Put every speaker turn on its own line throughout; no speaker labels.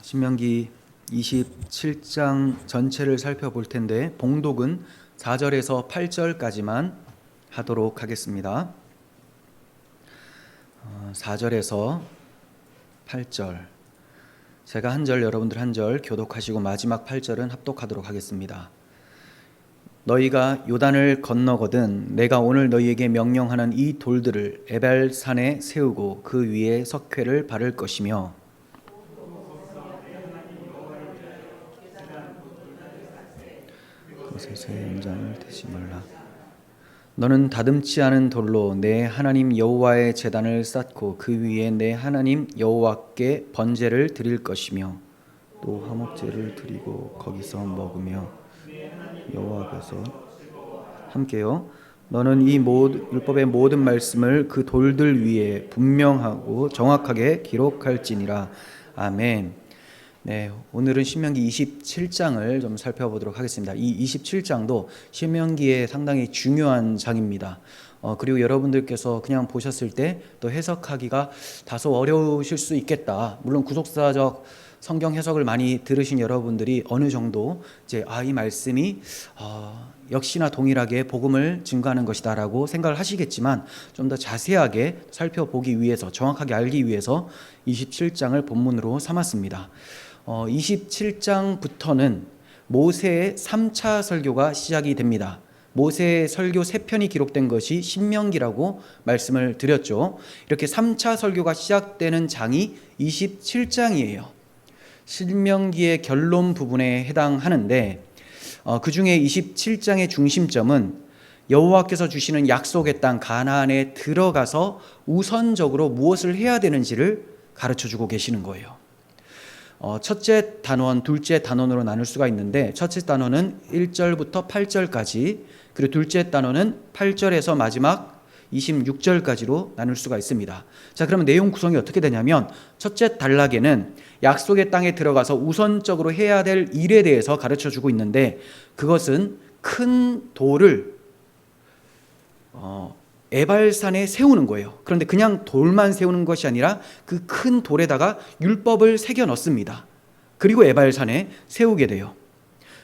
신명기 27장 전체를 살펴볼 텐데 봉독은 4절에서 8절까지만 하도록 하겠습니다. 4절에서 8절 제가 한 절 여러분들 한 절 교독하시고 마지막 8절은 합독하도록 하겠습니다. 너희가 요단을 건너거든 내가 오늘 너희에게 명령하는 이 돌들을 에발산에 세우고 그 위에 석회를 바를 것이며 그것의 연장을 대지 말라. 너는 다듬지 않은 돌로 내 하나님 여호와의 제단을 쌓고 그 위에 내 하나님 여호와께 번제를 드릴 것이며 또 화목제를 드리고 거기서 먹으며 여호와께서 함께요. 너는 이 율법의 모든 말씀을 그 돌들 위에 분명하고 정확하게 기록할지니라. 아멘. 네, 오늘은 신명기 27장을 좀 살펴보도록 하겠습니다. 이 27장도 신명기에 상당히 중요한 장입니다. 그리고 여러분들께서 그냥 보셨을 때 또 해석하기가 다소 어려우실 수 있겠다. 물론 구속사적 성경 해석을 많이 들으신 여러분들이 어느 정도 이제 이 말씀이 역시나 동일하게 복음을 증거하는 것이다라고 생각을 하시겠지만 좀 더 자세하게 살펴보기 위해서 정확하게 알기 위해서 27장을 본문으로 삼았습니다. 27장부터는 모세의 3차 설교가 시작이 됩니다. 모세의 설교 3편이 기록된 것이 신명기라고 말씀을 드렸죠. 이렇게 3차 설교가 시작되는 장이 27장이에요. 신명기의 결론 부분에 해당하는데 그 중에 27장의 중심점은 여호와께서 주시는 약속의 땅 가나안에 들어가서 우선적으로 무엇을 해야 되는지를 가르쳐주고 계시는 거예요. 첫째 단원, 둘째 단원으로 나눌 수가 있는데 첫째 단원은 1절부터 8절까지 그리고 둘째 단원은 8절에서 마지막 26절까지로 나눌 수가 있습니다. 자, 그러면 내용 구성이 어떻게 되냐면 첫째 단락에는 약속의 땅에 들어가서 우선적으로 해야 될 일에 대해서 가르쳐주고 있는데 그것은 큰 돌을 에발산에 세우는 거예요. 그런데 그냥 돌만 세우는 것이 아니라 그 큰 돌에다가 율법을 새겨 넣습니다. 그리고 에발산에 세우게 돼요.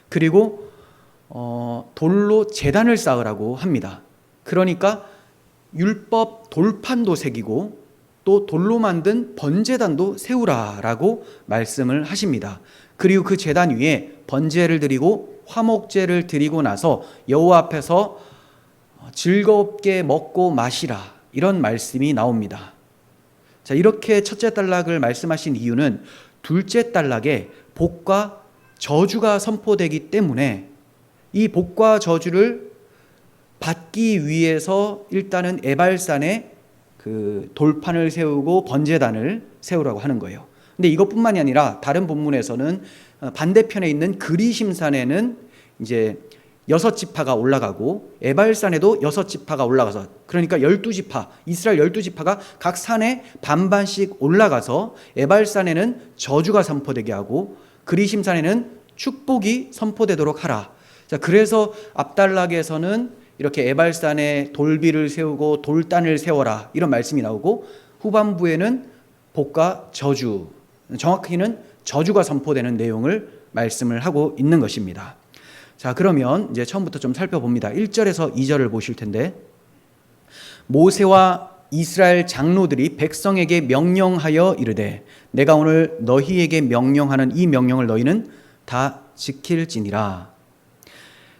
그리고 돌로 제단을 쌓으라고 합니다. 그러니까 율법 돌판도 새기고 또 돌로 만든 번제단도 세우라라고 말씀을 하십니다. 그리고 그 제단 위에 번제를 드리고 화목제를 드리고 나서 여호와 앞에서 즐겁게 먹고 마시라 이런 말씀이 나옵니다. 자, 이렇게 첫째 단락을 말씀하신 이유는 둘째 단락에 복과 저주가 선포되기 때문에 이 복과 저주를 받기 위해서 일단은 에발산에 그 돌판을 세우고 번제단을 세우라고 하는 거예요. 근데 이것뿐만이 아니라 다른 본문에서는 반대편에 있는 그리심산에는 이제 6지파가 올라가고 에발산에도 6지파가 올라가서 그러니까 12지파 이스라엘 12지파가 각 산에 반반씩 올라가서 에발산에는 저주가 선포되게 하고 그리심산에는 축복이 선포되도록 하라. 자, 그래서 앞단락에서는 이렇게 에발산에 돌비를 세우고 돌단을 세워라 이런 말씀이 나오고 후반부에는 복과 저주, 정확히는 저주가 선포되는 내용을 말씀을 하고 있는 것입니다. 자, 그러면 이제 처음부터 좀 살펴봅니다. 1절에서 2절을 보실 텐데 모세와 이스라엘 장로들이 백성에게 명령하여 이르되 내가 오늘 너희에게 명령하는 이 명령을 너희는 다 지킬지니라.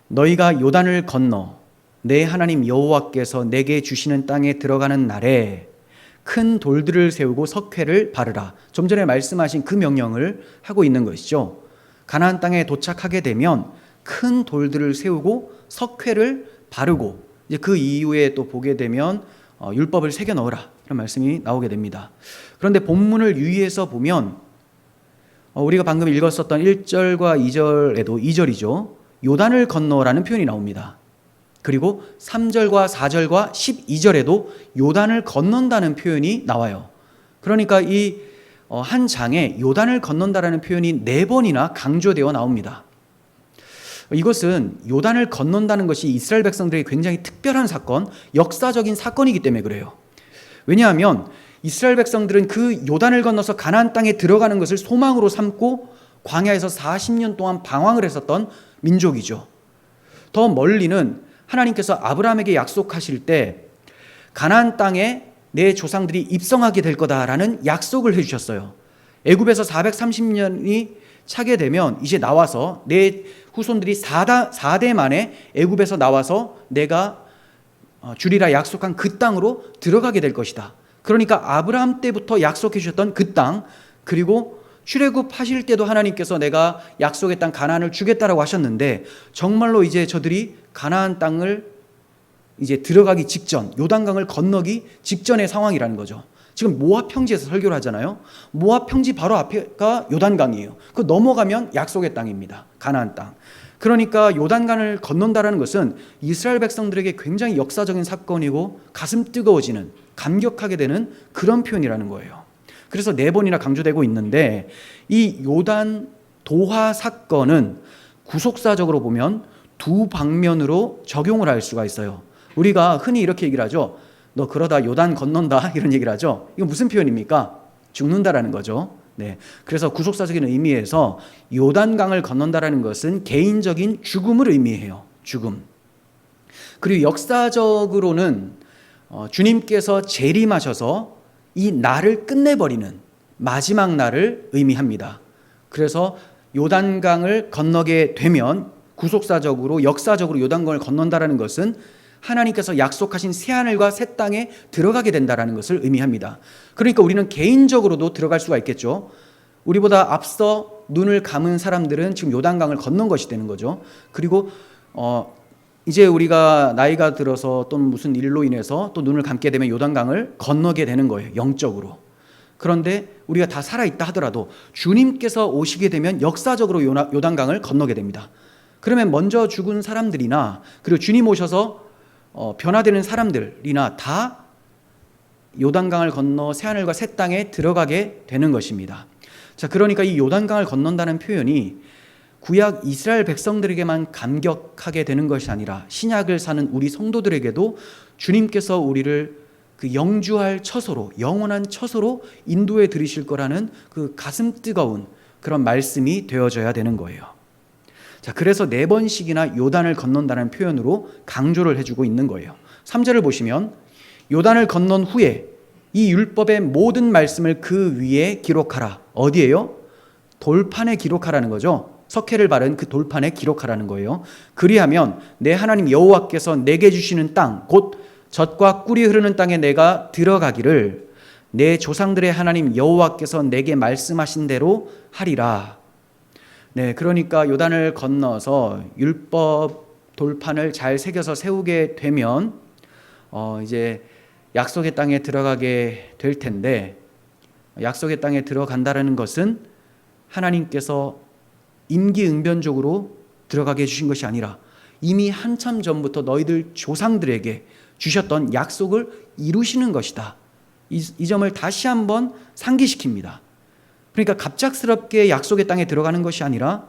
너희가 요단을 건너 내 하나님 여호와께서 내게 주시는 땅에 들어가는 날에 큰 돌들을 세우고 석회를 바르라. 좀 전에 말씀하신 그 명령을 하고 있는 것이죠. 가나안 땅에 도착하게 되면 큰 돌들을 세우고 석회를 바르고 이제 그 이후에 또 보게 되면 율법을 새겨 넣으라 이런 말씀이 나오게 됩니다. 그런데 본문을 유의해서 보면 우리가 방금 읽었었던 1절과 2절에도 2절이죠. 요단을 건너라는 표현이 나옵니다. 그리고 3절과 4절과 12절에도 요단을 건넌다는 표현이 나와요. 그러니까 이 한 장에 요단을 건넌다라는 표현이 4번이나 강조되어 나옵니다. 이것은 요단을 건넌다는 것이 이스라엘 백성들에게 굉장히 특별한 사건, 역사적인 사건이기 때문에 그래요. 왜냐하면 이스라엘 백성들은 그 요단을 건너서 가나안 땅에 들어가는 것을 소망으로 삼고 광야에서 40년 동안 방황을 했었던 민족이죠. 더 멀리는 하나님께서 아브라함에게 약속하실 때 가나안 땅에 내 조상들이 입성하게 될 거다라는 약속을 해주셨어요. 애굽에서 430년이 차게 되면 이제 나와서 내 후손들이 4대 만에 애굽에서 나와서 내가 주리라 약속한 그 땅으로 들어가게 될 것이다. 그러니까 아브라함 때부터 약속해 주셨던 그 땅, 그리고 출애굽하실 때도 하나님께서 내가 약속의 땅 가나안을 주겠다라고 하셨는데 정말로 이제 저들이 가나안 땅을 이제 들어가기 직전, 요단강을 건너기 직전의 상황이라는 거죠. 지금 모압 평지에서 설교를 하잖아요. 모압 평지 바로 앞에가 요단강이에요. 그 넘어가면 약속의 땅입니다. 가나안 땅. 그러니까 요단강을 건넌다라는 것은 이스라엘 백성들에게 굉장히 역사적인 사건이고 가슴 뜨거워지는, 감격하게 되는 그런 표현이라는 거예요. 그래서 4번이나 강조되고 있는데 이 요단 도하 사건은 구속사적으로 보면 두 방면으로 적용을 할 수가 있어요. 우리가 흔히 이렇게 얘기를 하죠. 너 그러다 요단 건넌다 이런 얘기를 하죠. 이건 무슨 표현입니까? 죽는다라는 거죠. 네. 그래서 구속사적인 의미에서 요단강을 건넌다라는 것은 개인적인 죽음을 의미해요. 죽음. 그리고 역사적으로는 주님께서 재림하셔서 이 날을 끝내버리는 마지막 날을 의미합니다. 그래서 요단강을 건너게 되면 구속사적으로 역사적으로 요단강을 건넌다라는 것은 하나님께서 약속하신 새하늘과 새 땅에 들어가게 된다라는 것을 의미합니다. 그러니까 우리는 개인적으로도 들어갈 수가 있겠죠. 우리보다 앞서 눈을 감은 사람들은 지금 요단강을 건넌 것이 되는 거죠. 그리고 이제 우리가 나이가 들어서 또는 무슨 일로 인해서 또 눈을 감게 되면 요단강을 건너게 되는 거예요. 영적으로. 그런데 우리가 다 살아있다 하더라도 주님께서 오시게 되면 역사적으로 요단강을 건너게 됩니다. 그러면 먼저 죽은 사람들이나 그리고 주님 오셔서 변화되는 사람들이나 다 요단강을 건너 새하늘과 새 땅에 들어가게 되는 것입니다. 자, 그러니까 이 요단강을 건넌다는 표현이 구약 이스라엘 백성들에게만 감격하게 되는 것이 아니라 신약을 사는 우리 성도들에게도 주님께서 우리를 그 영주할 처소로, 영원한 처소로 인도해 드리실 거라는 그 가슴 뜨거운 그런 말씀이 되어져야 되는 거예요. 자, 그래서 4번씩이나 요단을 건넌다는 표현으로 강조를 해주고 있는 거예요. 3절을 보시면 요단을 건넌 후에 이 율법의 모든 말씀을 그 위에 기록하라. 어디에요? 돌판에 기록하라는 거죠. 석회를 바른 그 돌판에 기록하라는 거예요. 그리하면 내 하나님 여호와께서 내게 주시는 땅, 곧 젖과 꿀이 흐르는 땅에 내가 들어가기를 내 조상들의 하나님 여호와께서 내게 말씀하신 대로 하리라. 네, 그러니까 요단을 건너서 율법 돌판을 잘 새겨서 세우게 되면 이제 약속의 땅에 들어가게 될 텐데, 약속의 땅에 들어간다는 것은 하나님께서 임기응변적으로 들어가게 해주신 것이 아니라 이미 한참 전부터 너희들 조상들에게 주셨던 약속을 이루시는 것이다. 이 점을 다시 한번 상기시킵니다. 그러니까 갑작스럽게 약속의 땅에 들어가는 것이 아니라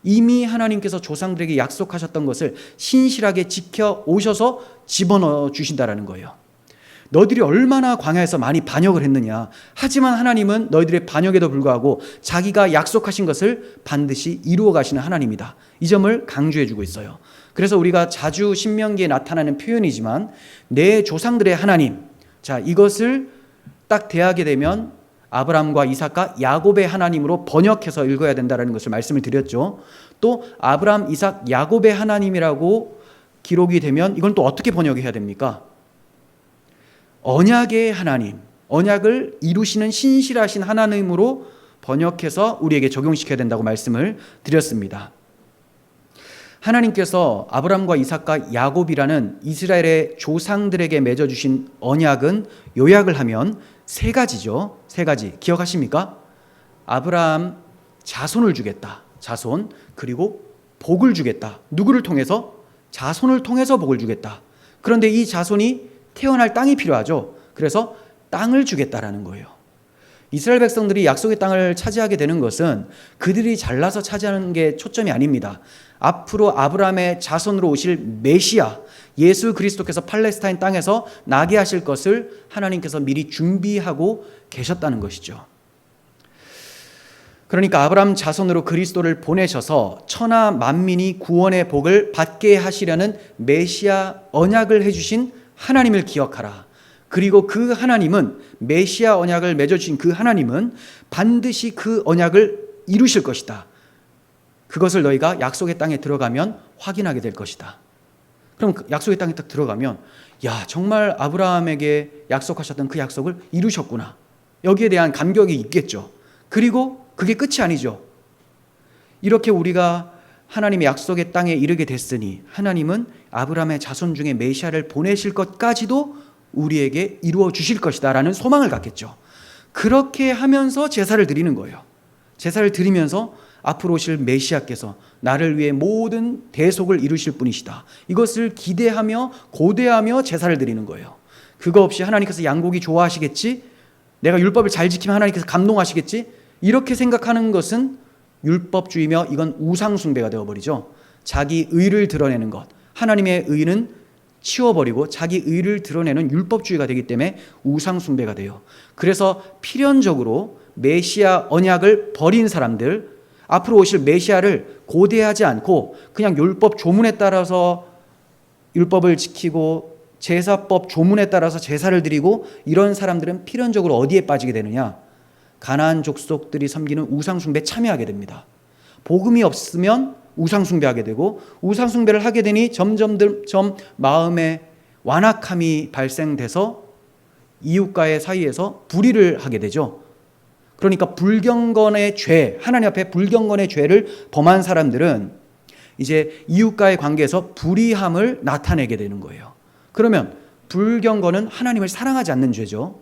이미 하나님께서 조상들에게 약속하셨던 것을 신실하게 지켜 오셔서 집어넣어 주신다라는 거예요. 너희들이 얼마나 광야에서 많이 반역을 했느냐. 하지만 하나님은 너희들의 반역에도 불구하고 자기가 약속하신 것을 반드시 이루어 가시는 하나님이다. 이 점을 강조해 주고 있어요. 그래서 우리가 자주 신명기에 나타나는 표현이지만 내 조상들의 하나님, 자, 이것을 딱 대하게 되면 아브라함과 이삭과 야곱의 하나님으로 번역해서 읽어야 된다는 것을 말씀을 드렸죠. 또 아브라함, 이삭, 야곱의 하나님이라고 기록이 되면 이건 또 어떻게 번역해야 됩니까? 언약의 하나님, 언약을 이루시는 신실하신 하나님으로 번역해서 우리에게 적용시켜야 된다고 말씀을 드렸습니다. 하나님께서 아브라함과 이삭과 야곱이라는 이스라엘의 조상들에게 맺어주신 언약은 요약을 하면 3가지죠. 3가지. 기억하십니까? 아브라함 자손을 주겠다. 자손. 그리고 복을 주겠다. 누구를 통해서? 자손을 통해서 복을 주겠다. 그런데 이 자손이 태어날 땅이 필요하죠. 그래서 땅을 주겠다라는 거예요. 이스라엘 백성들이 약속의 땅을 차지하게 되는 것은 그들이 잘나서 차지하는 게 초점이 아닙니다. 앞으로 아브라함의 자손으로 오실 메시아 예수 그리스도께서 팔레스타인 땅에서 나게 하실 것을 하나님께서 미리 준비하고 계셨다는 것이죠. 그러니까 아브라함 자손으로 그리스도를 보내셔서 천하 만민이 구원의 복을 받게 하시려는 메시아 언약을 해주신 하나님을 기억하라. 그리고 그 하나님은, 메시아 언약을 맺어주신 그 하나님은 반드시 그 언약을 이루실 것이다. 그것을 너희가 약속의 땅에 들어가면 확인하게 될 것이다. 그럼 약속의 땅에 딱 들어가면 야, 정말 아브라함에게 약속하셨던 그 약속을 이루셨구나. 여기에 대한 감격이 있겠죠. 그리고 그게 끝이 아니죠. 이렇게 우리가 하나님의 약속의 땅에 이르게 됐으니 하나님은 아브라함의 자손 중에 메시아를 보내실 것까지도 우리에게 이루어 주실 것이다 라는 소망을 갖겠죠. 그렇게 하면서 제사를 드리는 거예요. 제사를 드리면서 앞으로 오실 메시아께서 나를 위해 모든 대속을 이루실 분이시다. 이것을 기대하며 고대하며 제사를 드리는 거예요. 그거 없이 하나님께서 양고기 좋아하시겠지? 내가 율법을 잘 지키면 하나님께서 감동하시겠지? 이렇게 생각하는 것은 율법주의며 이건 우상숭배가 되어버리죠. 자기 의를 드러내는 것, 하나님의 의는 치워버리고 자기 의를 드러내는 율법주의가 되기 때문에 우상숭배가 돼요. 그래서 필연적으로 메시아 언약을 버린 사람들, 앞으로 오실 메시아를 고대하지 않고 그냥 율법 조문에 따라서 율법을 지키고 제사법 조문에 따라서 제사를 드리고 이런 사람들은 필연적으로 어디에 빠지게 되느냐? 가나안 족속들이 섬기는 우상숭배에 참여하게 됩니다. 복음이 없으면 우상숭배하게 되고 우상숭배를 하게 되니 점점 마음에 완악함이 발생돼서 이웃과의 사이에서 불의를 하게 되죠. 그러니까 불경건의 죄, 하나님 앞에 불경건의 죄를 범한 사람들은 이제 이웃과의 관계에서 불의함을 나타내게 되는 거예요. 그러면 불경건은 하나님을 사랑하지 않는 죄죠.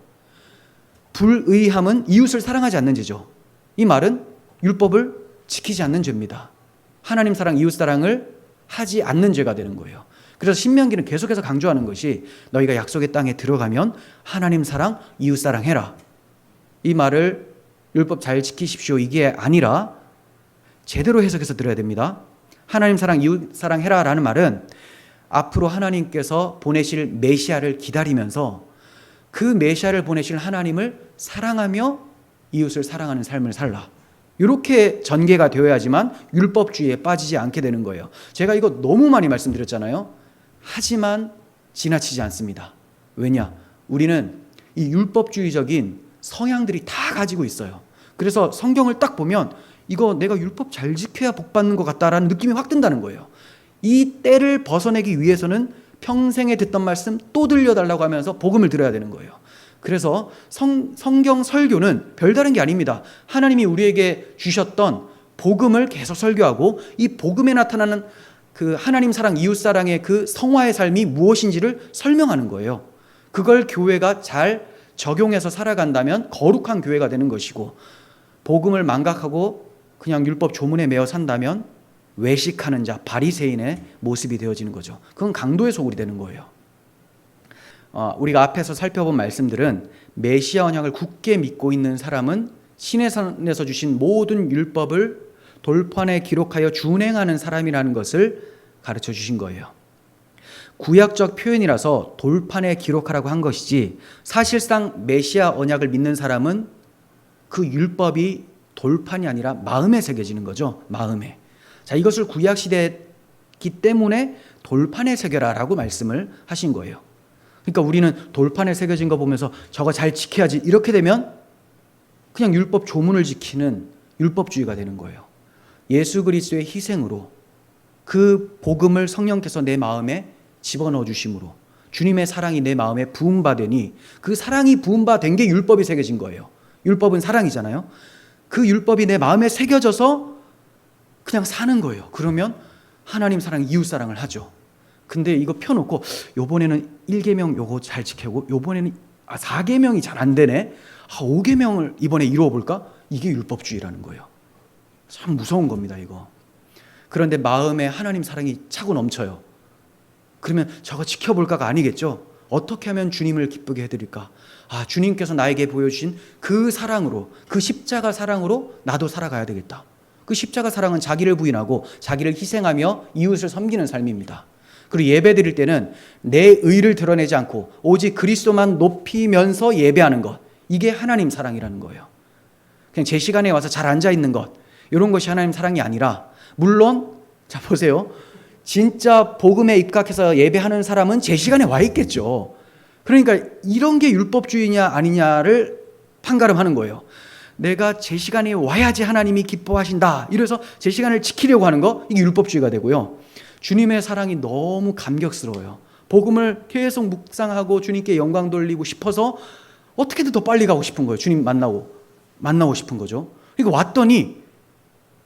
불의함은 이웃을 사랑하지 않는 죄죠. 이 말은 율법을 지키지 않는 죄입니다. 하나님 사랑, 이웃 사랑을 하지 않는 죄가 되는 거예요. 그래서 신명기는 계속해서 강조하는 것이 너희가 약속의 땅에 들어가면 하나님 사랑, 이웃 사랑 해라. 이 말을 율법 잘 지키십시오 이게 아니라 제대로 해석해서 들어야 됩니다. 하나님 사랑, 이웃 사랑 해라 라는 말은 앞으로 하나님께서 보내실 메시아를 기다리면서 그 메시아를 보내실 하나님을 사랑하며 이웃을 사랑하는 삶을 살라. 이렇게 전개가 되어야지만 율법주의에 빠지지 않게 되는 거예요. 제가 이거 너무 많이 말씀드렸잖아요. 하지만 지나치지 않습니다. 왜냐? 우리는 이 율법주의적인 성향들이 다 가지고 있어요. 그래서 성경을 딱 보면 이거 내가 율법 잘 지켜야 복 받는 것 같다라는 느낌이 확 든다는 거예요. 이 때를 벗어내기 위해서는 평생에 듣던 말씀 또 들려달라고 하면서 복음을 들어야 되는 거예요. 그래서 성경 설교는 별다른 게 아닙니다. 하나님이 우리에게 주셨던 복음을 계속 설교하고 이 복음에 나타나는 그 하나님 사랑, 이웃 사랑의 그 성화의 삶이 무엇인지를 설명하는 거예요. 그걸 교회가 잘 적용해서 살아간다면 거룩한 교회가 되는 것이고, 복음을 망각하고 그냥 율법 조문에 매어 산다면 외식하는 자, 바리새인의 모습이 되어지는 거죠. 그건 강도의 소굴이 되는 거예요. 우리가 앞에서 살펴본 말씀들은 메시아 언약을 굳게 믿고 있는 사람은 신의 산에서 주신 모든 율법을 돌판에 기록하여 준행하는 사람이라는 것을 가르쳐 주신 거예요. 구약적 표현이라서 돌판에 기록하라고 한 것이지, 사실상 메시아 언약을 믿는 사람은 그 율법이 돌판이 아니라 마음에 새겨지는 거죠. 마음에. 자, 이것을 구약 시대이기 때문에 돌판에 새겨라라고 말씀을 하신 거예요. 그러니까 우리는 돌판에 새겨진 거 보면서 저거 잘 지켜야지 이렇게 되면 그냥 율법 조문을 지키는 율법주의가 되는 거예요. 예수 그리스도의 희생으로 그 복음을 성령께서 내 마음에 집어넣어 주심으로 주님의 사랑이 내 마음에 부음받으니 그 사랑이 부음받은 게 율법이 새겨진 거예요. 율법은 사랑이잖아요. 그 율법이 내 마음에 새겨져서 그냥 사는 거예요. 그러면 하나님 사랑, 이웃 사랑을 하죠. 근데 이거 펴놓고 요번에는 1계명 요거 잘 지키고 요번에는 4계명이 잘 안 되네. 5계명을 이번에 이루어 볼까? 이게 율법주의라는 거예요. 참 무서운 겁니다, 이거. 그런데 마음에 하나님 사랑이 차고 넘쳐요. 그러면 저거 지켜볼까가 아니겠죠. 어떻게 하면 주님을 기쁘게 해드릴까? 주님께서 나에게 보여주신 그 사랑으로, 그 십자가 사랑으로 나도 살아가야 되겠다. 그 십자가 사랑은 자기를 부인하고 자기를 희생하며 이웃을 섬기는 삶입니다. 그리고 예배 드릴 때는 내 의를 드러내지 않고 오직 그리스도만 높이면서 예배하는 것, 이게 하나님 사랑이라는 거예요. 그냥 제 시간에 와서 잘 앉아 있는 것, 이런 것이 하나님 사랑이 아니라, 물론 자 보세요, 진짜 복음에 입각해서 예배하는 사람은 제 시간에 와 있겠죠. 그러니까 이런 게 율법주의냐 아니냐를 판가름하는 거예요. 내가 제 시간에 와야지 하나님이 기뻐하신다, 이래서 제 시간을 지키려고 하는 거, 이게 율법주의가 되고요. 주님의 사랑이 너무 감격스러워요. 복음을 계속 묵상하고 주님께 영광 돌리고 싶어서 어떻게든 더 빨리 가고 싶은 거예요. 주님 만나고 싶은 거죠. 그러니까 왔더니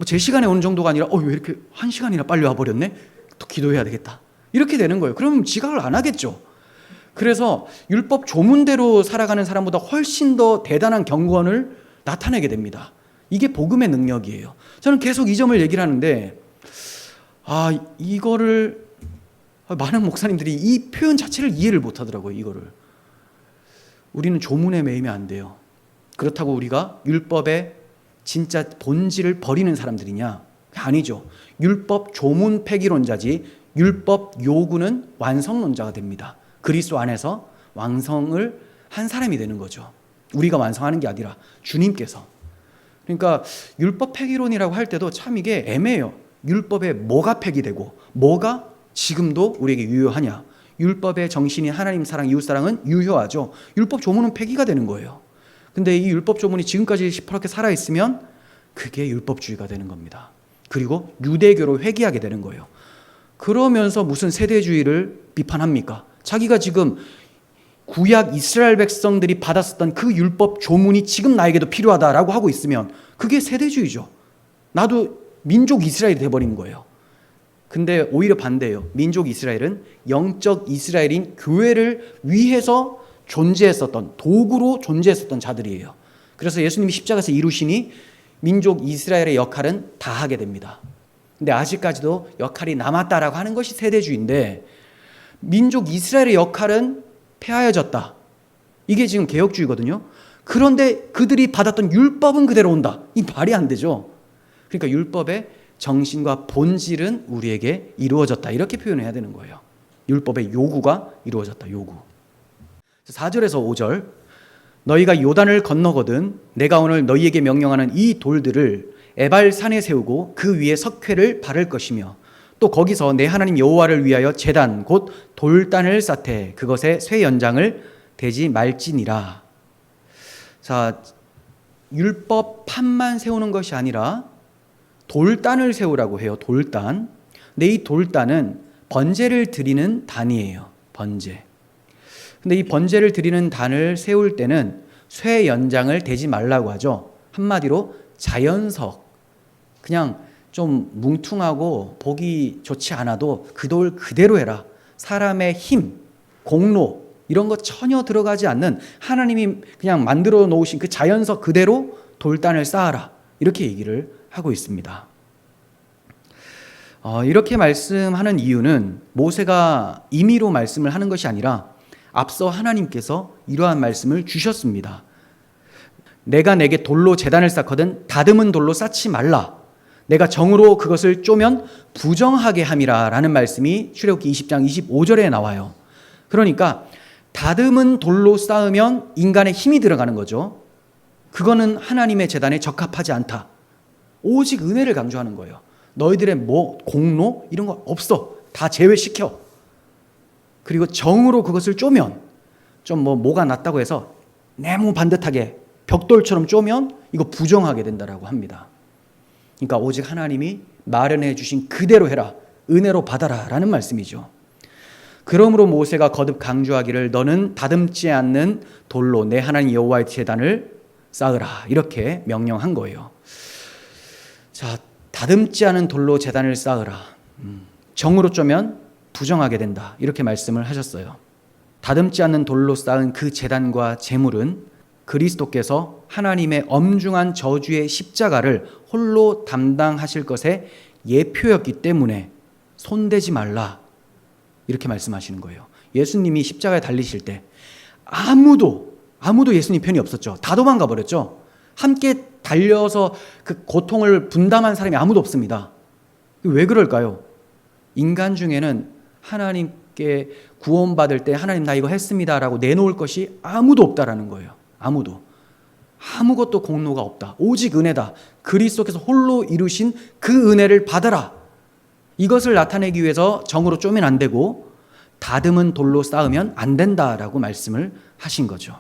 제 시간에 오는 정도가 아니라 왜 이렇게 1시간이나 빨리 와버렸네? 또 기도해야 되겠다, 이렇게 되는 거예요. 그러면 지각을 안 하겠죠. 그래서 율법 조문대로 살아가는 사람보다 훨씬 더 대단한 경건을 나타내게 됩니다. 이게 복음의 능력이에요. 저는 계속 이 점을 얘기를 하는데 이거를 많은 목사님들이 이 표현 자체를 이해를 못 하더라고요. 이거를 우리는 조문에 매이면 안 돼요. 그렇다고 우리가 율법의 진짜 본질을 버리는 사람들이냐? 아니죠. 율법 조문 폐기론자지 율법 요구는 완성론자가 됩니다. 그리스도 안에서 완성을 한 사람이 되는 거죠. 우리가 완성하는 게 아니라 주님께서. 그러니까 율법 폐기론이라고 할 때도 참 이게 애매해요. 율법에 뭐가 폐기되고 뭐가 지금도 우리에게 유효하냐? 율법의 정신인 하나님 사랑, 이웃 사랑은 유효하죠. 율법 조문은 폐기가 되는 거예요. 근데 이 율법 조문이 지금까지 시퍼렇게 살아있으면 그게 율법주의가 되는 겁니다. 그리고 유대교로 회귀하게 되는 거예요. 그러면서 무슨 세대주의를 비판합니까? 자기가 지금 구약 이스라엘 백성들이 받았었던 그 율법 조문이 지금 나에게도 필요하다라고 하고 있으면 그게 세대주의죠. 나도 민족 이스라엘이 돼버린 거예요. 근데 오히려 반대예요. 민족 이스라엘은 영적 이스라엘인 교회를 위해서 존재했었던, 도구로 존재했었던 자들이에요. 그래서 예수님이 십자가에서 이루시니 민족 이스라엘의 역할은 다 하게 됩니다. 근데 아직까지도 역할이 남았다라고 하는 것이 세대주의인데, 민족 이스라엘의 역할은 폐하여졌다, 이게 지금 개혁주의거든요. 그런데 그들이 받았던 율법은 그대로 온다. 이 말이 안 되죠. 그러니까 율법의 정신과 본질은 우리에게 이루어졌다, 이렇게 표현해야 되는 거예요. 율법의 요구가 이루어졌다, 요구. 4절에서 5절, 너희가 요단을 건너거든 내가 오늘 너희에게 명령하는 이 돌들을 에발산에 세우고 그 위에 석회를 바를 것이며 또 거기서 내 하나님 여호와를 위하여 제단 곧 돌단을 쌓되 그것에 쇠 연장을 대지 말지니라. 자, 율법 판만 세우는 것이 아니라 돌단을 세우라고 해요. 돌단. 근데 이 돌단은 번제를 드리는 단이에요. 번제. 근데 이 번제를 드리는 단을 세울 때는 쇠 연장을 대지 말라고 하죠. 한마디로 자연석, 그냥 좀 뭉퉁하고 보기 좋지 않아도 그 돌 그대로 해라. 사람의 힘, 공로 이런 거 전혀 들어가지 않는 하나님이 그냥 만들어 놓으신 그 자연석 그대로 돌단을 쌓아라, 이렇게 얘기를 하고 있습니다. 이렇게 말씀하는 이유는 모세가 임의로 말씀을 하는 것이 아니라 앞서 하나님께서 이러한 말씀을 주셨습니다. 내가 내게 돌로 제단을 쌓거든 다듬은 돌로 쌓지 말라. 내가 정으로 그것을 쪼면 부정하게 함이라 라는 말씀이 출애굽기 20장 25절에 나와요. 그러니까 다듬은 돌로 쌓으면 인간의 힘이 들어가는 거죠. 그거는 하나님의 제단에 적합하지 않다. 오직 은혜를 강조하는 거예요. 너희들의 공로 이런 거 없어. 다 제외시켜. 그리고 정으로 그것을 쪼면, 좀 뭐가 났다고 해서 네모 반듯하게 벽돌처럼 쪼면 이거 부정하게 된다라고 합니다. 그러니까 오직 하나님이 마련해 주신 그대로 해라, 은혜로 받아라 라는 말씀이죠. 그러므로 모세가 거듭 강조하기를 너는 다듬지 않는 돌로 내 하나님 여호와의 제단을 쌓으라, 이렇게 명령한 거예요. 자, 다듬지 않은 돌로 제단을 쌓으라. 정으로 쪼면 부정하게 된다, 이렇게 말씀을 하셨어요. 다듬지 않는 돌로 쌓은 그 제단과 제물은 그리스도께서 하나님의 엄중한 저주의 십자가를 홀로 담당하실 것의 예표였기 때문에 손대지 말라, 이렇게 말씀하시는 거예요. 예수님이 십자가에 달리실 때 아무도 예수님 편이 없었죠. 다 도망가 버렸죠. 함께 달려서 그 고통을 분담한 사람이 아무도 없습니다. 왜 그럴까요? 인간 중에는 하나님께 구원받을 때 하나님 나 이거 했습니다라고 내놓을 것이 아무도 없다라는 거예요. 아무것도 공로가 없다. 오직 은혜다. 그리스도께서 홀로 이루신 그 은혜를 받아라. 이것을 나타내기 위해서 정으로 쪼면 안 되고 다듬은 돌로 쌓으면 안 된다라고 말씀을 하신 거죠.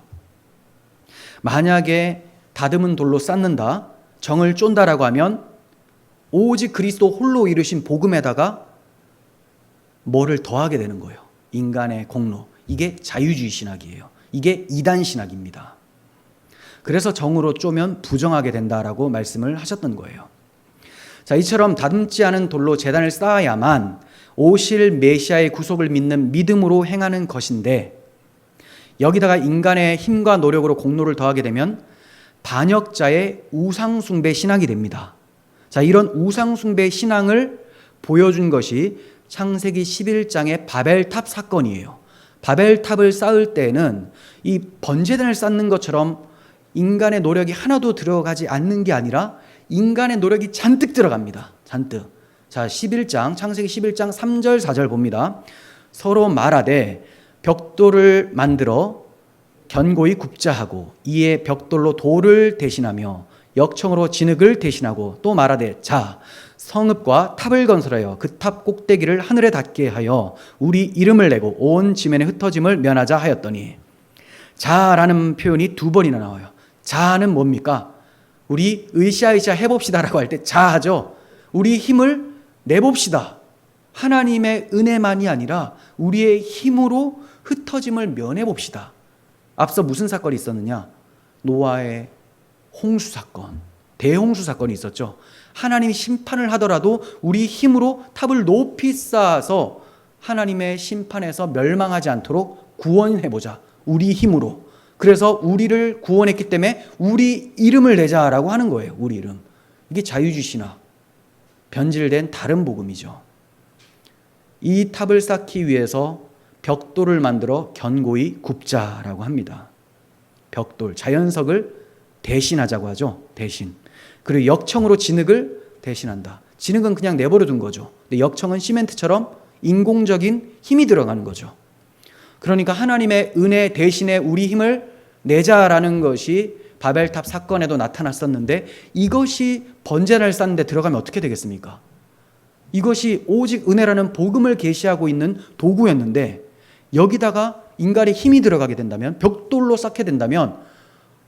만약에 다듬은 돌로 쌓는다, 정을 쫀다라고 하면 오직 그리스도 홀로 이루신 복음에다가 뭐를 더하게 되는 거예요. 인간의 공로. 이게 자유주의 신학이에요. 이게 이단 신학입니다. 그래서 정으로 쪼면 부정하게 된다라고 말씀을 하셨던 거예요. 자, 이처럼 다듬지 않은 돌로 제단을 쌓아야만 오실 메시아의 구속을 믿는 믿음으로 행하는 것인데, 여기다가 인간의 힘과 노력으로 공로를 더하게 되면 반역자의 우상숭배 신앙이 됩니다. 자, 이런 우상숭배 신앙을 보여준 것이 창세기 11장의 바벨탑 사건이에요. 바벨탑을 쌓을 때에는 이 번제단을 쌓는 것처럼 인간의 노력이 하나도 들어가지 않는 게 아니라 인간의 노력이 잔뜩 들어갑니다. 잔뜩. 자, 창세기 11장 3절 4절 봅니다. 서로 말하되 벽돌을 만들어 견고히 굽자 하고 이에 벽돌로 돌을 대신하며 역청으로 진흙을 대신하고 또 말하되 자 성읍과 탑을 건설하여 그 탑 꼭대기를 하늘에 닿게 하여 우리 이름을 내고 온 지면에 흩어짐을 면하자 하였더니, 자라는 표현이 두 번이나 나와요. 자는 뭡니까? 우리 으쌰으쌰 해봅시다라고 할 때 자하죠. 우리 힘을 내봅시다. 하나님의 은혜만이 아니라 우리의 힘으로 흩어짐을 면해봅시다. 앞서 무슨 사건이 있었느냐? 노아의 홍수 사건, 대홍수 사건이 있었죠. 하나님이 심판을 하더라도 우리 힘으로 탑을 높이 쌓아서 하나님의 심판에서 멸망하지 않도록 구원해보자. 우리 힘으로. 그래서 우리를 구원했기 때문에 우리 이름을 내자라고 하는 거예요. 우리 이름. 이게 자유주의 신학, 변질된 다른 복음이죠. 이 탑을 쌓기 위해서 벽돌을 만들어 견고히 굽자라고 합니다. 벽돌, 자연석을 대신하자고 하죠. 대신. 그리고 역청으로 진흙을 대신한다. 진흙은 그냥 내버려 둔 거죠. 근데 역청은 시멘트처럼 인공적인 힘이 들어가는 거죠. 그러니까 하나님의 은혜 대신에 우리 힘을 내자라는 것이 바벨탑 사건에도 나타났었는데, 이것이 번제를 쌓는 데 들어가면 어떻게 되겠습니까? 이것이 오직 은혜라는 복음을 계시하고 있는 도구였는데, 여기다가 인간의 힘이 들어가게 된다면, 벽돌로 쌓게 된다면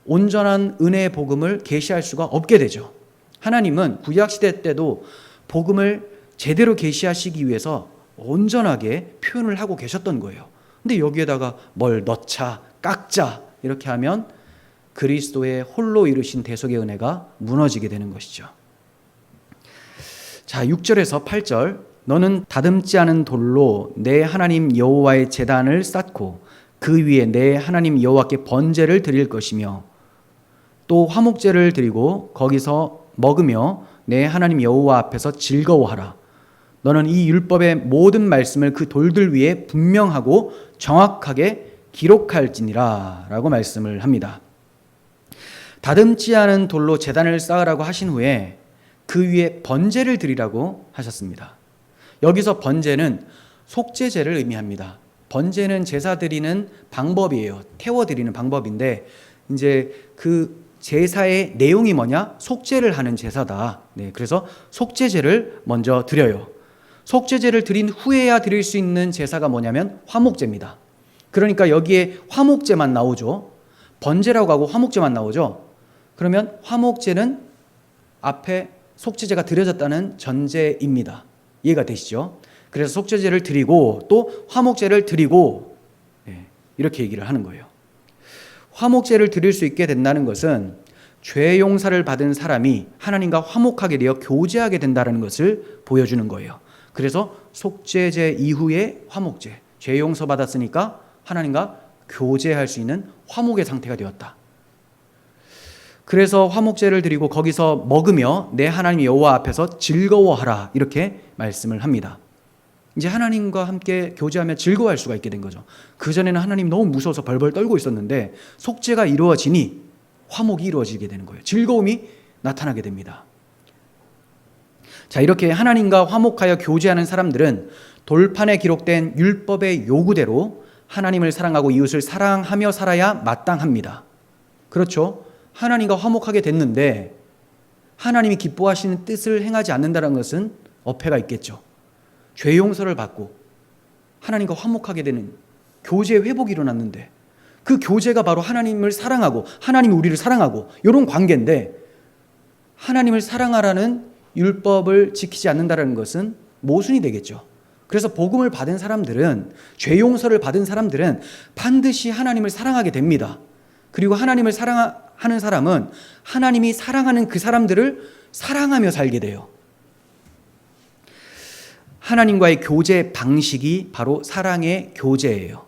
온전한 은혜의 복음을 계시할 수가 없게 되죠. 하나님은 구약시대 때도 복음을 제대로 계시하시기 위해서 온전하게 표현을 하고 계셨던 거예요. 근데 여기에다가 뭘 넣자, 깎자 이렇게 하면 그리스도의 홀로 이루신 대속의 은혜가 무너지게 되는 것이죠. 자, 6절에서 8절, 너는 다듬지 않은 돌로 내 하나님 여호와의 제단을 쌓고 그 위에 내 하나님 여호와께 번제를 드릴 것이며 또 화목제를 드리고 거기서 먹으며 내 하나님 여호와 앞에서 즐거워하라. 너는 이 율법의 모든 말씀을 그 돌들 위에 분명하고 정확하게 기록할지니라 라고 말씀을 합니다. 다듬지 않은 돌로 제단을 쌓으라고 하신 후에 그 위에 번제를 드리라고 하셨습니다. 여기서 번제는 속죄제를 의미합니다. 번제는 제사 드리는 방법이에요. 태워 드리는 방법인데, 이제 그 제사의 내용이 뭐냐? 속죄를 하는 제사다. 네, 그래서 속죄제를 먼저 드려요. 속죄제를 드린 후에야 드릴 수 있는 제사가 뭐냐면 화목제입니다. 그러니까 여기에 화목제만 나오죠. 번제라고 하고 화목제만 나오죠. 그러면 화목제는 앞에 속죄제가 드려졌다는 전제입니다. 이해가 되시죠? 그래서 속죄제를 드리고 또 화목제를 드리고, 이렇게 얘기를 하는 거예요. 화목제를 드릴 수 있게 된다는 것은 죄 용서를 받은 사람이 하나님과 화목하게 되어 교제하게 된다는 것을 보여주는 거예요. 그래서 속죄제 이후에 화목제, 죄 용서 받았으니까 하나님과 교제할 수 있는 화목의 상태가 되었다. 그래서 화목제를 드리고 거기서 먹으며 내 하나님 여호와 앞에서 즐거워하라, 이렇게 말씀을 합니다. 이제 하나님과 함께 교제하며 즐거워할 수가 있게 된 거죠. 그전에는 하나님 너무 무서워서 벌벌 떨고 있었는데 속죄가 이루어지니 화목이 이루어지게 되는 거예요. 즐거움이 나타나게 됩니다. 자, 이렇게 하나님과 화목하여 교제하는 사람들은 돌판에 기록된 율법의 요구대로 하나님을 사랑하고 이웃을 사랑하며 살아야 마땅합니다. 그렇죠? 하나님과 화목하게 됐는데 하나님이 기뻐하시는 뜻을 행하지 않는다는 것은 어폐가 있겠죠. 죄 용서를 받고 하나님과 화목하게 되는 교제 회복이 일어났는데 그 교제가 바로 하나님을 사랑하고 하나님이 우리를 사랑하고 이런 관계인데 하나님을 사랑하라는 율법을 지키지 않는다는 것은 모순이 되겠죠. 그래서 복음을 받은 사람들은, 죄 용서를 받은 사람들은 반드시 하나님을 사랑하게 됩니다. 그리고 하나님을 사랑하는 사람은 하나님이 사랑하는 그 사람들을 사랑하며 살게 돼요. 하나님과의 교제 방식이 바로 사랑의 교제예요.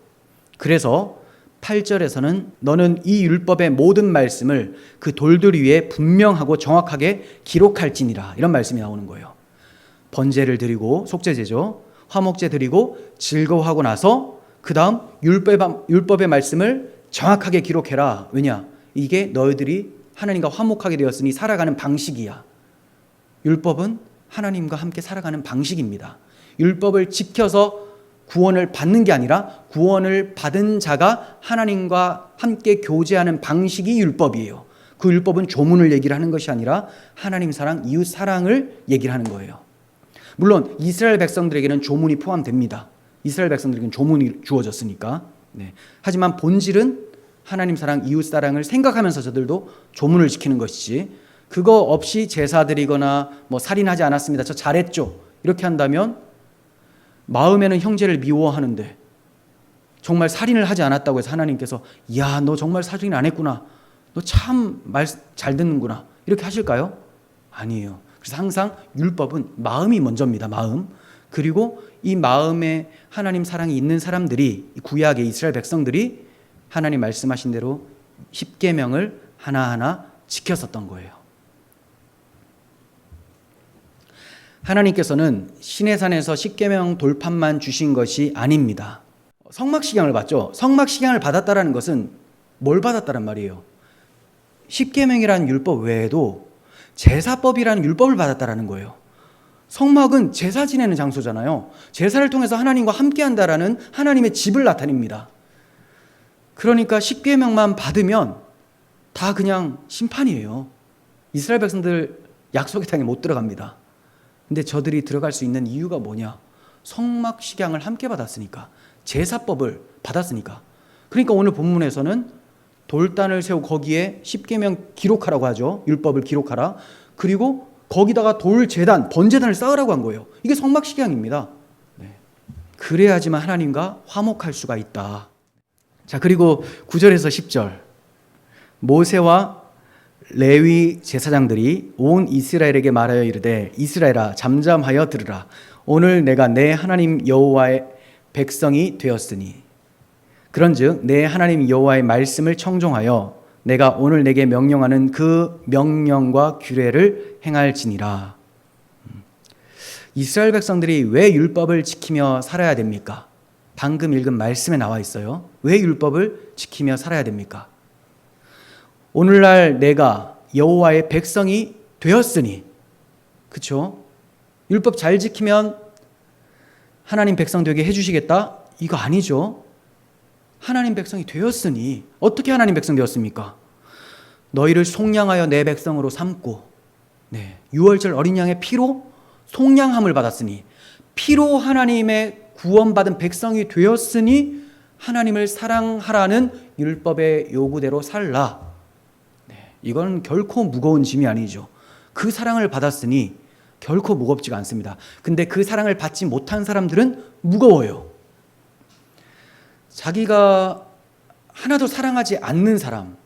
그래서 8절에서는 너는 이 율법의 모든 말씀을 그 돌들 위에 분명하고 정확하게 기록할지니라, 이런 말씀이 나오는 거예요. 번제를 드리고, 속죄제죠, 화목제 드리고 즐거워하고 나서 그 다음 율법의 말씀을 정확하게 기록해라. 왜냐? 이게 너희들이 하나님과 화목하게 되었으니 살아가는 방식이야. 율법은 하나님과 함께 살아가는 방식입니다. 율법을 지켜서 구원을 받는 게 아니라 구원을 받은 자가 하나님과 함께 교제하는 방식이 율법이에요. 그 율법은 조문을 얘기를 하는 것이 아니라 하나님 사랑, 이웃 사랑을 얘기를 하는 거예요. 물론 이스라엘 백성들에게는 조문이 포함됩니다. 이스라엘 백성들에게는 조문이 주어졌으니까. 네. 하지만 본질은 하나님 사랑, 이웃 사랑을 생각하면서 저들도 조문을 지키는 것이지, 그거 없이 제사 드리거나 살인하지 않았습니다, 저 잘했죠, 이렇게 한다면 마음에는 형제를 미워하는데 정말 살인을 하지 않았다고 해서 하나님께서 야, 너 정말 살인 안 했구나, 너 참 말 잘 듣는구나, 이렇게 하실까요? 아니에요. 그래서 항상 율법은 마음이 먼저입니다. 마음. 그리고 이 마음에 하나님 사랑이 있는 사람들이, 구약의 이스라엘 백성들이 하나님 말씀하신 대로 십계명을 하나하나 지켰었던 거예요. 하나님께서는 시내산에서 십계명 돌판만 주신 것이 아닙니다. 성막식양을 받죠. 성막식양을 받았다라는 것은 뭘 받았다란 말이에요? 십계명이라는 율법 외에도 제사법이라는 율법을 받았다라는 거예요. 성막은 제사 지내는 장소잖아요. 제사를 통해서 하나님과 함께한다라는 하나님의 집을 나타냅니다. 그러니까 십계명만 받으면 다 그냥 심판이에요. 이스라엘 백성들 약속의 땅에 못 들어갑니다. 근데 저들이 들어갈 수 있는 이유가 뭐냐? 성막 식양을 함께 받았으니까, 제사법을 받았으니까. 그러니까 오늘 본문에서는 돌단을 세우고 거기에 십계명 기록하라고 하죠. 율법을 기록하라. 그리고 거기다가 돌제단, 번제단을 쌓으라고 한 거예요. 이게 성막 식양입니다. 네. 그래야지만 하나님과 화목할 수가 있다. 자, 그리고 9절에서 10절, 모세와 레위 제사장들이 온 이스라엘에게 말하여 이르되 이스라엘아 잠잠하여 들으라. 오늘 내가 내 하나님 여호와의 백성이 되었으니 그런즉 내 하나님 여호와의 말씀을 청종하여 내가 오늘 내게 명령하는 그 명령과 규례를 행할지니라. 이스라엘 백성들이 왜 율법을 지키며 살아야 됩니까? 방금 읽은 말씀에 나와 있어요. 왜 율법을 지키며 살아야 됩니까? 오늘날 내가 여호와의 백성이 되었으니, 그렇죠? 율법 잘 지키면 하나님 백성 되게 해주시겠다? 이거 아니죠. 하나님 백성이 되었으니, 어떻게 하나님 백성 되었습니까? 너희를 속량하여 내 백성으로 삼고, 네, 유월절 어린 양의 피로 속량함을 받았으니, 피로 하나님의 구원받은 백성이 되었으니 하나님을 사랑하라는 율법의 요구대로 살라. 네, 이건 결코 무거운 짐이 아니죠. 그 사랑을 받았으니 결코 무겁지가 않습니다. 근데 그 사랑을 받지 못한 사람들은 무거워요. 자기가 하나도 사랑하지 않는 사람,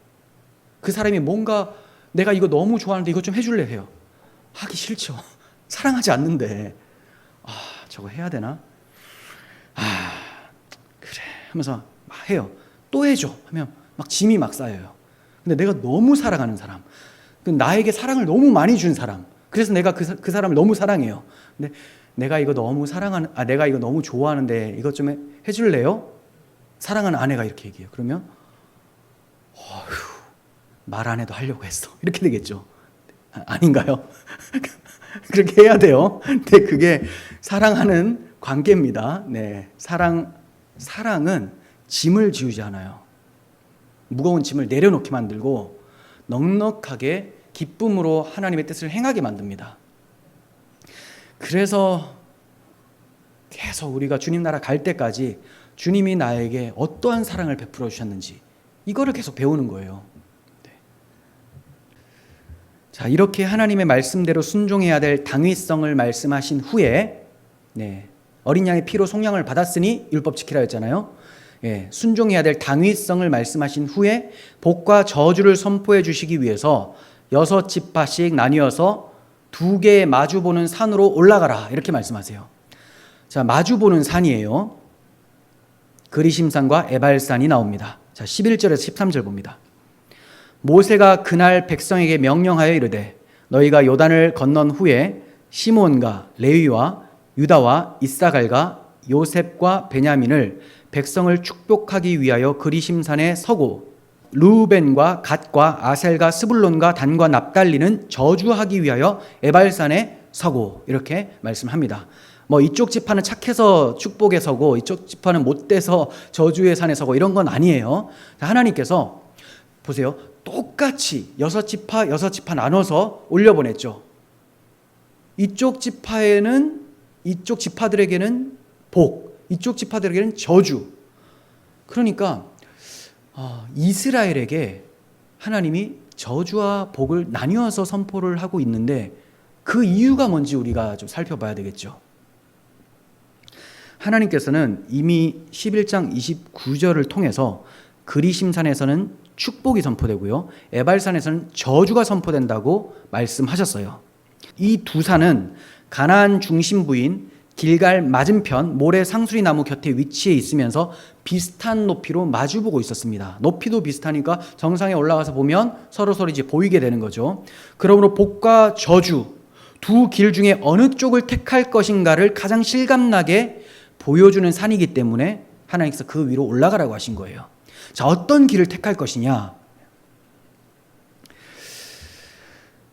그 사람이 뭔가 내가 이거 너무 좋아하는데 이거 좀 해줄래 해요. 하기 싫죠. 사랑하지 않는데 저거 해야 되나? 그래 하면서 막 해요. 또 해줘 하면 막 짐이 막 쌓여요. 근데 내가 너무 사랑하는 사람, 나에게 사랑을 너무 많이 준 사람, 그래서 내가 그 사람을 너무 사랑해요. 근데 내가 이거 너무 내가 이거 너무 좋아하는데 이것 좀 해줄래요? 사랑하는 아내가 이렇게 얘기해요. 그러면 말 안 해도 하려고 했어. 이렇게 되겠죠. 아닌가요? 그렇게 해야 돼요. 근데 그게 사랑하는 관계입니다. 네, 사랑은 짐을 지우지 않아요. 무거운 짐을 내려놓게 만들고 넉넉하게 기쁨으로 하나님의 뜻을 행하게 만듭니다. 그래서 계속 우리가 주님 나라 갈 때까지 주님이 나에게 어떠한 사랑을 베풀어 주셨는지 이거를 계속 배우는 거예요. 네. 자, 이렇게 하나님의 말씀대로 순종해야 될 당위성을 말씀하신 후에 어린 양의 피로 속량을 받았으니 율법 지키라 했잖아요. 순종해야 될 당위성을 말씀하신 후에 복과 저주를 선포해 주시기 위해서 6지파씩 나뉘어서 2개의 마주보는 산으로 올라가라 이렇게 말씀하세요. 자, 마주보는 산이에요. 그리심산과 에발산이 나옵니다. 자, 11절에서 13절 봅니다. 모세가 그날 백성에게 명령하여 이르되 너희가 요단을 건넌 후에 시몬과 레위와 유다와 이사갈과 요셉과 베냐민을 백성을 축복하기 위하여 그리심산에 서고 르우벤과 갓과 아셀과 스불론과 단과 납달리는 저주하기 위하여 에발산에 서고 이렇게 말씀합니다. 이쪽 지파는 착해서 축복에 서고 이쪽 지파는 못돼서 저주의 산에 서고 이런 건 아니에요. 하나님께서 보세요. 똑같이 6지파 나눠서 올려보냈죠. 이쪽 지파들에게는 복, 이쪽 지파들에게는 저주. 그러니까 이스라엘에게 하나님이 저주와 복을 나뉘어서 선포를 하고 있는데 그 이유가 뭔지 우리가 좀 살펴봐야 되겠죠. 하나님께서는 이미 11장 29절을 통해서 그리심산에서는 축복이 선포되고요, 에발산에서는 저주가 선포된다고 말씀하셨어요. 이 두 산은 가나안 중심부인 길갈 맞은편 모래 상수리 나무 곁에 위치해 있으면서 비슷한 높이로 마주보고 있었습니다. 높이도 비슷하니까 정상에 올라가서 보면 서로 이제 보이게 되는 거죠. 그러므로 복과 저주 두 길 중에 어느 쪽을 택할 것인가를 가장 실감나게 보여주는 산이기 때문에 하나님께서 그 위로 올라가라고 하신 거예요. 자, 어떤 길을 택할 것이냐?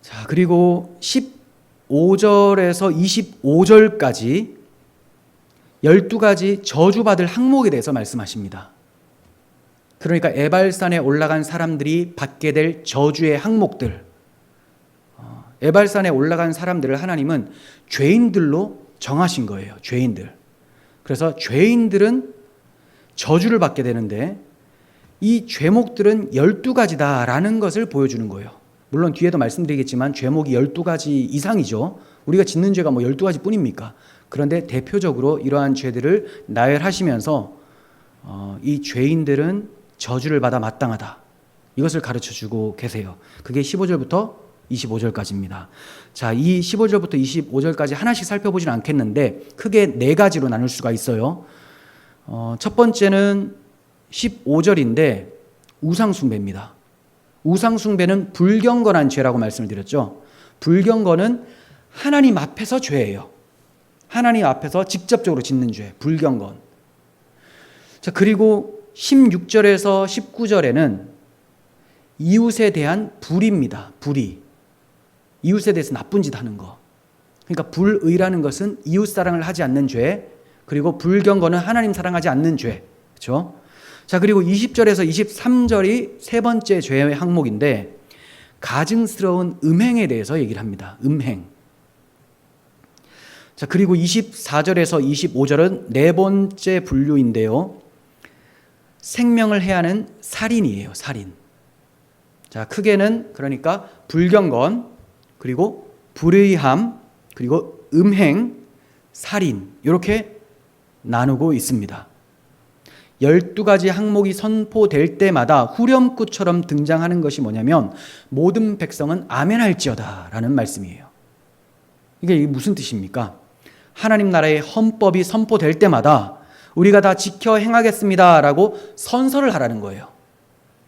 자, 그리고 15절에서 25절까지 12가지 저주받을 항목에 대해서 말씀하십니다. 그러니까 에발산에 올라간 사람들이 받게 될 저주의 항목들, 에발산에 올라간 사람들을 하나님은 죄인들로 정하신 거예요. 죄인들. 그래서 죄인들은 저주를 받게 되는데 이 죄목들은 12가지다라는 것을 보여주는 거예요. 물론 뒤에도 말씀드리겠지만 죄목이 12가지 이상이죠. 우리가 짓는 죄가 12가지 뿐입니까? 그런데 대표적으로 이러한 죄들을 나열하시면서 이 죄인들은 저주를 받아 마땅하다. 이것을 가르쳐주고 계세요. 그게 15절부터 25절까지입니다. 자, 이 15절부터 25절까지 하나씩 살펴보지는 않겠는데 크게 4가지로 나눌 수가 있어요. 첫 번째는 15절인데 우상숭배입니다. 우상숭배는 불경건한 죄라고 말씀을 드렸죠. 불경건은 하나님 앞에서 죄예요. 하나님 앞에서 직접적으로 짓는 죄, 불경건. 자, 그리고 16절에서 19절에는 이웃에 대한 불의입니다. 불의. 이웃에 대해서 나쁜 짓 하는 거. 그러니까 불의라는 것은 이웃 사랑을 하지 않는 죄, 그리고 불경건은 하나님 사랑하지 않는 죄. 그렇죠? 자, 그리고 20절에서 23절이 세 번째 죄의 항목인데 가증스러운 음행에 대해서 얘기를 합니다. 음행. 자, 그리고 24절에서 25절은 네 번째 분류인데요. 생명을 해하는 살인이에요. 살인. 자, 크게는 그러니까 불경건, 그리고 불의함, 그리고 음행, 살인 이렇게 나누고 있습니다. 12가지 항목이 선포될 때마다 후렴구처럼 등장하는 것이 뭐냐면 모든 백성은 아멘할지어다 라는 말씀이에요. 이게 무슨 뜻입니까? 하나님 나라의 헌법이 선포될 때마다 우리가 다 지켜 행하겠습니다 라고 선서를 하라는 거예요.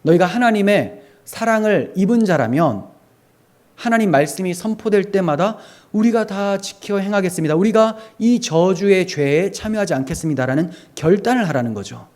너희가 하나님의 사랑을 입은 자라면 하나님 말씀이 선포될 때마다 우리가 다 지켜 행하겠습니다. 우리가 이 저주의 죄에 참여하지 않겠습니다라는 결단을 하라는 거죠.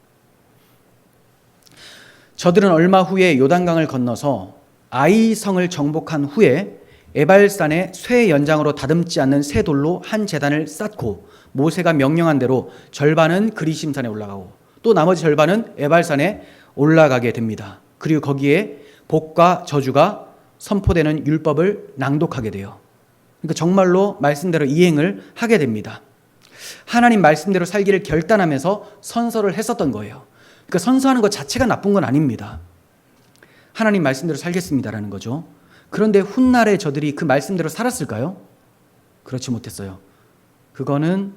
저들은 얼마 후에 요단강을 건너서 아이성을 정복한 후에 에발산에 쇠 연장으로 다듬지 않는 새 돌로 한 제단을 쌓고 모세가 명령한 대로 절반은 그리심산에 올라가고 또 나머지 절반은 에발산에 올라가게 됩니다. 그리고 거기에 복과 저주가 선포되는 율법을 낭독하게 돼요. 그러니까 정말로 말씀대로 이행을 하게 됩니다. 하나님 말씀대로 살기를 결단하면서 선서를 했었던 거예요. 그러니까 선서하는 것 자체가 나쁜 건 아닙니다. 하나님 말씀대로 살겠습니다라는 거죠. 그런데 훗날에 저들이 그 말씀대로 살았을까요? 그렇지 못했어요. 그거는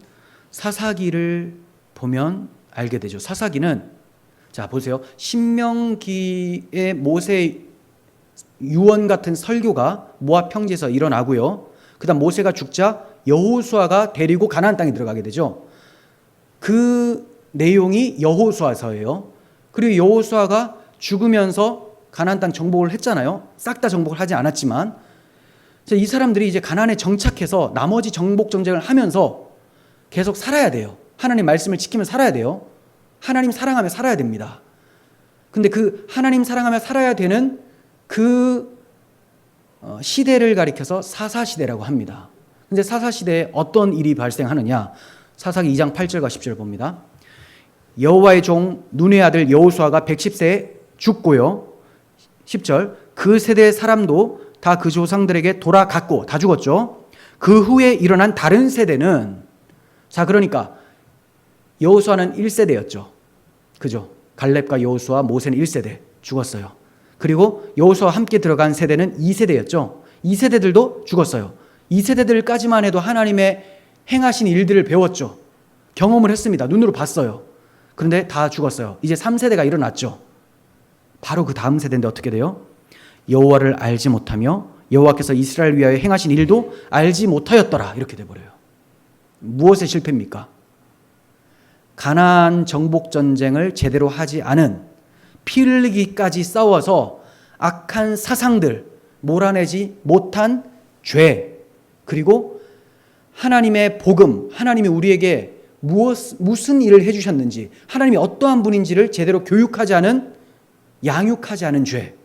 사사기를 보면 알게 되죠. 사사기는 자 보세요. 신명기의 모세 유언 같은 설교가 모압 평지에서 일어나고요. 그다음 모세가 죽자 여호수아가 데리고 가나안 땅에 들어가게 되죠. 그 내용이 여호수아서예요. 그리고 여호수아가 죽으면서 가나안 땅 정복을 했잖아요. 싹 다 정복을 하지 않았지만 이 사람들이 이제 가나안에 정착해서 나머지 정복 전쟁을 하면서 계속 살아야 돼요. 하나님 말씀을 지키며 살아야 돼요. 하나님 사랑하며 살아야 됩니다. 근데 그 하나님 사랑하며 살아야 되는 그 시대를 가리켜서 사사시대라고 합니다. 근데 사사시대에 어떤 일이 발생하느냐? 사사기 2장 8절과 10절 봅니다. 여호와의 종 눈의 아들 여호수아가 110세에 죽고요. 10절 그 세대의 사람도 다 그 조상들에게 돌아갔고 다 죽었죠. 그 후에 일어난 다른 세대는 자 그러니까 여호수아는 1세대였죠. 그죠? 갈렙과 여호수아 모세는 1세대 죽었어요. 그리고 여호수아와 함께 들어간 세대는 2세대였죠. 2세대들도 죽었어요. 2세대들까지만 해도 하나님의 행하신 일들을 배웠죠. 경험을 했습니다. 눈으로 봤어요. 그런데 다 죽었어요. 이제 3세대가 일어났죠. 바로 그 다음 세대인데 어떻게 돼요? 여호와를 알지 못하며 여호와께서 이스라엘 위하여 행하신 일도 알지 못하였더라. 이렇게 돼버려요. 무엇의 실패입니까? 가나안 정복 전쟁을 제대로 하지 않은 피 흘리기까지 싸워서 악한 사상들 몰아내지 못한 죄 그리고 하나님의 복음 하나님이 우리에게 무슨 일을 해주셨는지 하나님이 어떠한 분인지를 제대로 교육하지 않은 양육하지 않은 죄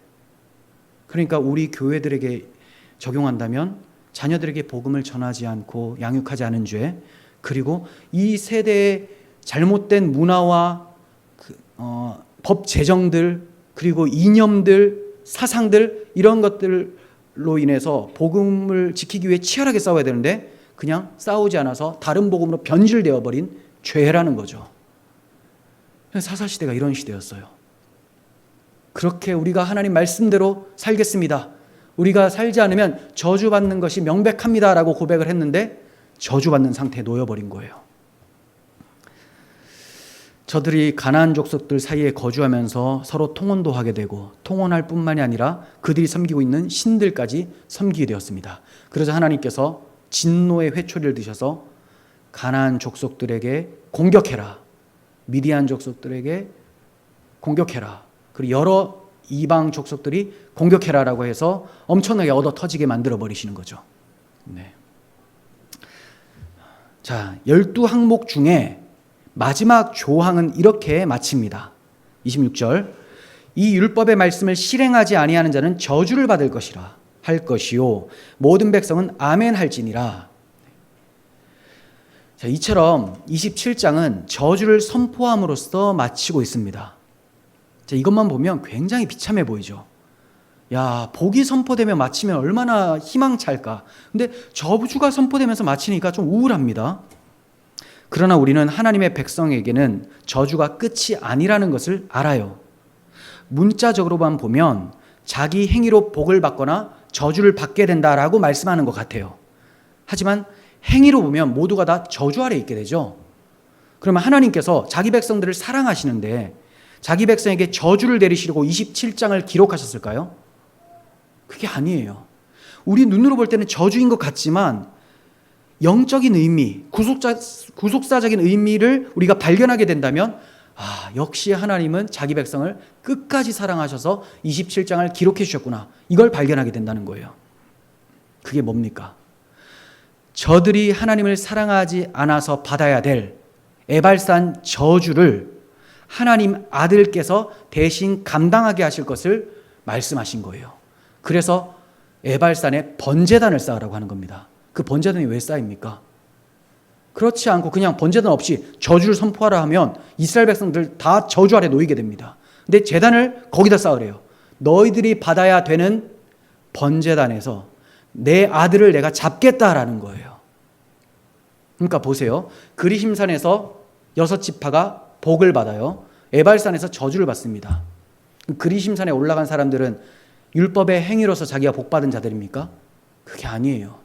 그러니까 우리 교회들에게 적용한다면 자녀들에게 복음을 전하지 않고 양육하지 않은 죄 그리고 이 세대의 잘못된 문화와 법 제정들 그리고 이념들 사상들 이런 것들로 인해서 복음을 지키기 위해 치열하게 싸워야 되는데 그냥 싸우지 않아서 다른 복음으로 변질되어 버린 죄라는 거죠. 사사시대가 이런 시대였어요. 그렇게 우리가 하나님 말씀대로 살겠습니다. 우리가 살지 않으면 저주받는 것이 명백합니다라고 고백을 했는데 저주받는 상태에 놓여버린 거예요. 저들이 가나안 족속들 사이에 거주하면서 서로 통혼도 하게 되고 통혼할 뿐만이 아니라 그들이 섬기고 있는 신들까지 섬기게 되었습니다. 그래서 하나님께서 진노의 회초리를 드셔서 가나안 족속들에게 공격해라. 미디안 족속들에게 공격해라. 그리고 여러 이방 족속들이 공격해라라고 해서 엄청나게 얻어 터지게 만들어 버리시는 거죠. 네. 자, 12항목 중에 마지막 조항은 이렇게 마칩니다. 26절 이 율법의 말씀을 실행하지 아니하는 자는 저주를 받을 것이라 할 것이요 모든 백성은 아멘 할지니라. 자, 이처럼 27장은 저주를 선포함으로써 마치고 있습니다. 자, 이것만 보면 굉장히 비참해 보이죠. 야, 복이 선포되면 마치면 얼마나 희망찰까. 근데 저주가 선포되면서 마치니까 좀 우울합니다. 그러나 우리는 하나님의 백성에게는 저주가 끝이 아니라는 것을 알아요. 문자적으로만 보면 자기 행위로 복을 받거나 저주를 받게 된다라고 말씀하는 것 같아요. 하지만 행위로 보면 모두가 다 저주 아래 있게 되죠. 그러면 하나님께서 자기 백성들을 사랑하시는데 자기 백성에게 저주를 내리시려고 27장을 기록하셨을까요? 그게 아니에요. 우리 눈으로 볼 때는 저주인 것 같지만 영적인 의미, 구속사적인 의미를 우리가 발견하게 된다면 역시 하나님은 자기 백성을 끝까지 사랑하셔서 27장을 기록해 주셨구나. 이걸 발견하게 된다는 거예요. 그게 뭡니까? 저들이 하나님을 사랑하지 않아서 받아야 될 에발산 저주를 하나님 아들께서 대신 감당하게 하실 것을 말씀하신 거예요. 그래서 에발산에 번제단을 쌓으라고 하는 겁니다. 그 번제단이 왜 쌓입니까? 그렇지 않고 그냥 번제단 없이 저주를 선포하라 하면 이스라엘 백성들 다 저주 아래 놓이게 됩니다. 근데 제단을 거기다 쌓으래요. 너희들이 받아야 되는 번제단에서 내 아들을 내가 잡겠다라는 거예요. 그러니까 보세요. 그리심산에서 6지파가 복을 받아요. 에발산에서 저주를 받습니다. 그리심산에 올라간 사람들은 율법의 행위로서 자기가 복받은 자들입니까? 그게 아니에요.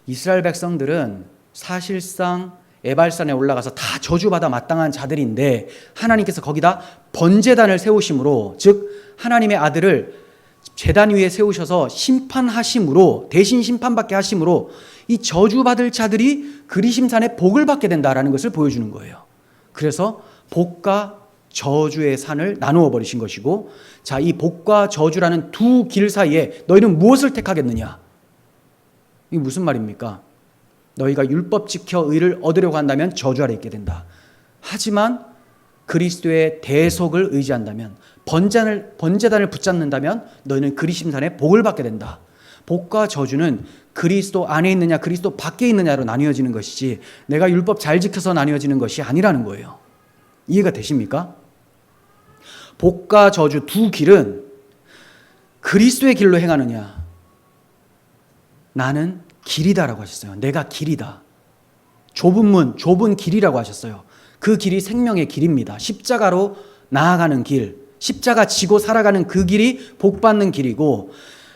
이스라엘 백성들은 사실상 에발산에 올라가서 다 저주받아 마땅한 자들인데 하나님께서 거기다 번제단을 세우심으로, 즉 하나님의 아들을 제단 위에 세우셔서 심판하심으로, 대신 심판받게 하심으로 이 저주받을 자들이 그리심산에 복을 받게 된다라는 것을 보여주는 거예요. 그래서 복과 저주의 산을 나누어 버리신 것이고, 자, 이 복과 저주라는 두 길 사이에 너희는 무엇을 택하겠느냐? 이게 무슨 말입니까? 너희가 율법 지켜 의를 얻으려고 한다면 저주 아래 있게 된다. 하지만 그리스도의 대속을 의지한다면, 번제단을 붙잡는다면 너희는 그리심산에 복을 받게 된다. 복과 저주는 그리스도 안에 있느냐 그리스도 밖에 있느냐로 나뉘어지는 것이지 내가 율법 잘 지켜서 나뉘어지는 것이 아니라는 거예요. 이해가 되십니까? 복과 저주 두 길은 그리스도의 길로 행하느냐, 나는 길이다라고 하셨어요. 내가 길이다. 좁은 문, 좁은 길이라고 하셨어요. 그 길이 생명의 길입니다. 십자가로 나아가는 길, 십자가 지고 살아가는 그 길이 복받는 길이고,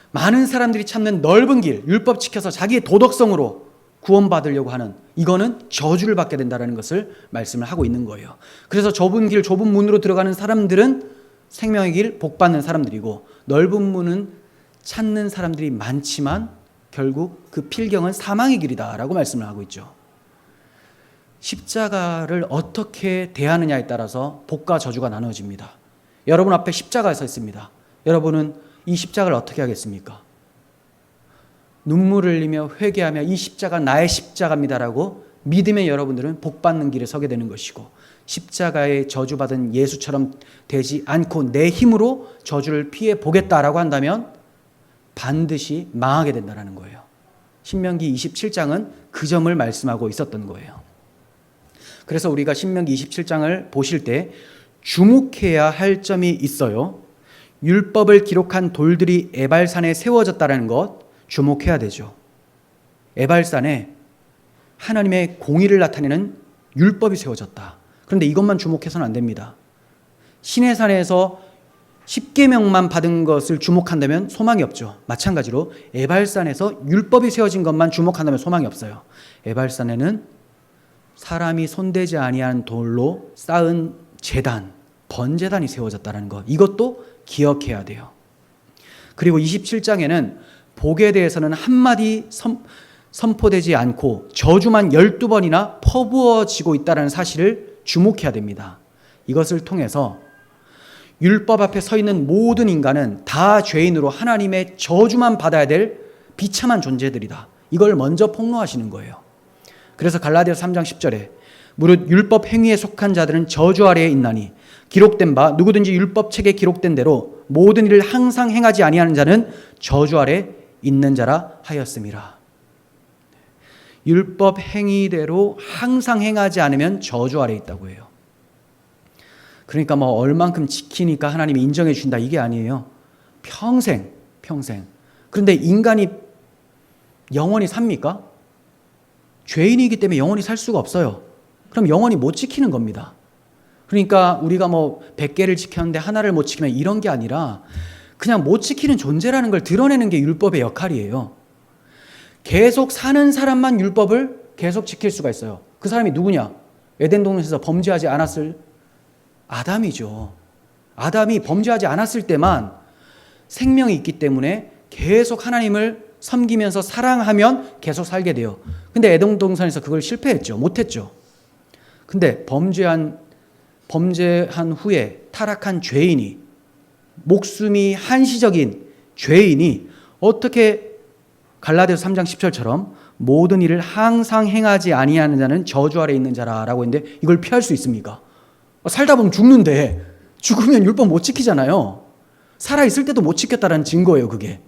많은 사람들이 찾는 넓은 길, 율법 지켜서 자기의 도덕성으로 구원받으려고 하는, 이거는 저주를 받게 된다는 것을 말씀을 하고 있는 거예요. 그래서 좁은 길, 좁은 문으로 들어가는 사람들은 생명의 길, 복받는 사람들이고, 넓은 문은 찾는 사람들이 많지만 결국 그 필경은 사망의 길이다라고 말씀을 하고 있죠. 십자가를 어떻게 대하느냐에 따라서 복과 저주가 나눠집니다. 여러분 앞에 십자가가 서 있습니다. 여러분은 이 십자가를 어떻게 하겠습니까? 눈물을 흘리며 회개하며 이 십자가 나의 십자가입니다라고 믿음의 여러분들은 복받는 길에 서게 되는 것이고, 십자가에 저주받은 예수처럼 되지 않고 내 힘으로 저주를 피해 보겠다라고 한다면 반드시 망하게 된다는 거예요. 신명기 27장은 그 점을 말씀하고 있었던 거예요. 그래서 우리가 신명기 27장을 보실 때 주목해야 할 점이 있어요. 율법을 기록한 돌들이 에발산에 세워졌다는 것 주목해야 되죠. 에발산에 하나님의 공의를 나타내는 율법이 세워졌다. 그런데 이것만 주목해서는 안 됩니다. 시내산에서 10계명만 받은 것을 주목한다면 소망이 없죠. 마찬가지로 에발산에서 율법이 세워진 것만 주목한다면 소망이 없어요. 에발산에는 사람이 손대지 아니한 돌로 쌓은 제단, 번제단이 세워졌다는 것, 이것도 기억해야 돼요. 그리고 27장에는 복에 대해서는 한마디 선포되지 않고 저주만 12번이나 퍼부어지고 있다는 사실을 주목해야 됩니다. 이것을 통해서 율법 앞에 서 있는 모든 인간은 다 죄인으로 하나님의 저주만 받아야 될 비참한 존재들이다. 이걸 먼저 폭로하시는 거예요. 그래서 갈라디아서 3장 10절에 무릇 율법 행위에 속한 자들은 저주 아래에 있나니 기록된 바 누구든지 율법책에 기록된 대로 모든 일을 항상 행하지 아니하는 자는 저주 아래 있는 자라 하였음이라. 율법 행위대로 항상 행하지 않으면 저주 아래 있다고 해요. 그러니까 뭐 얼만큼 지키니까 하나님이 인정해 주신다 이게 아니에요. 평생. 그런데 인간이 영원히 삽니까? 죄인이기 때문에 영원히 살 수가 없어요. 그럼 영원히 못 지키는 겁니다. 그러니까 우리가 뭐 100개를 지켰는데 하나를 못 지키면 이런 게 아니라 그냥 못 지키는 존재라는 걸 드러내는 게 율법의 역할이에요. 계속 사는 사람만 율법을 계속 지킬 수가 있어요. 그 사람이 누구냐? 에덴 동산에서 범죄하지 않았을 아담이죠. 아담이 범죄하지 않았을 때만 생명이 있기 때문에 계속 하나님을 섬기면서 사랑하면 계속 살게 돼요. 근데 에덴 동산에서 그걸 실패했죠. 못했죠. 근데 범죄한 후에 타락한 죄인이, 목숨이 한시적인 죄인이 어떻게 갈라디아서 3장 10절처럼 모든 일을 항상 행하지 아니하는 자는 저주 아래 있는 자라라고 했는데 이걸 피할 수 있습니까? 살다 보면 죽는데 죽으면 율법 못 지키잖아요. 살아있을 때도 못 지켰다는 증거예요. 그게.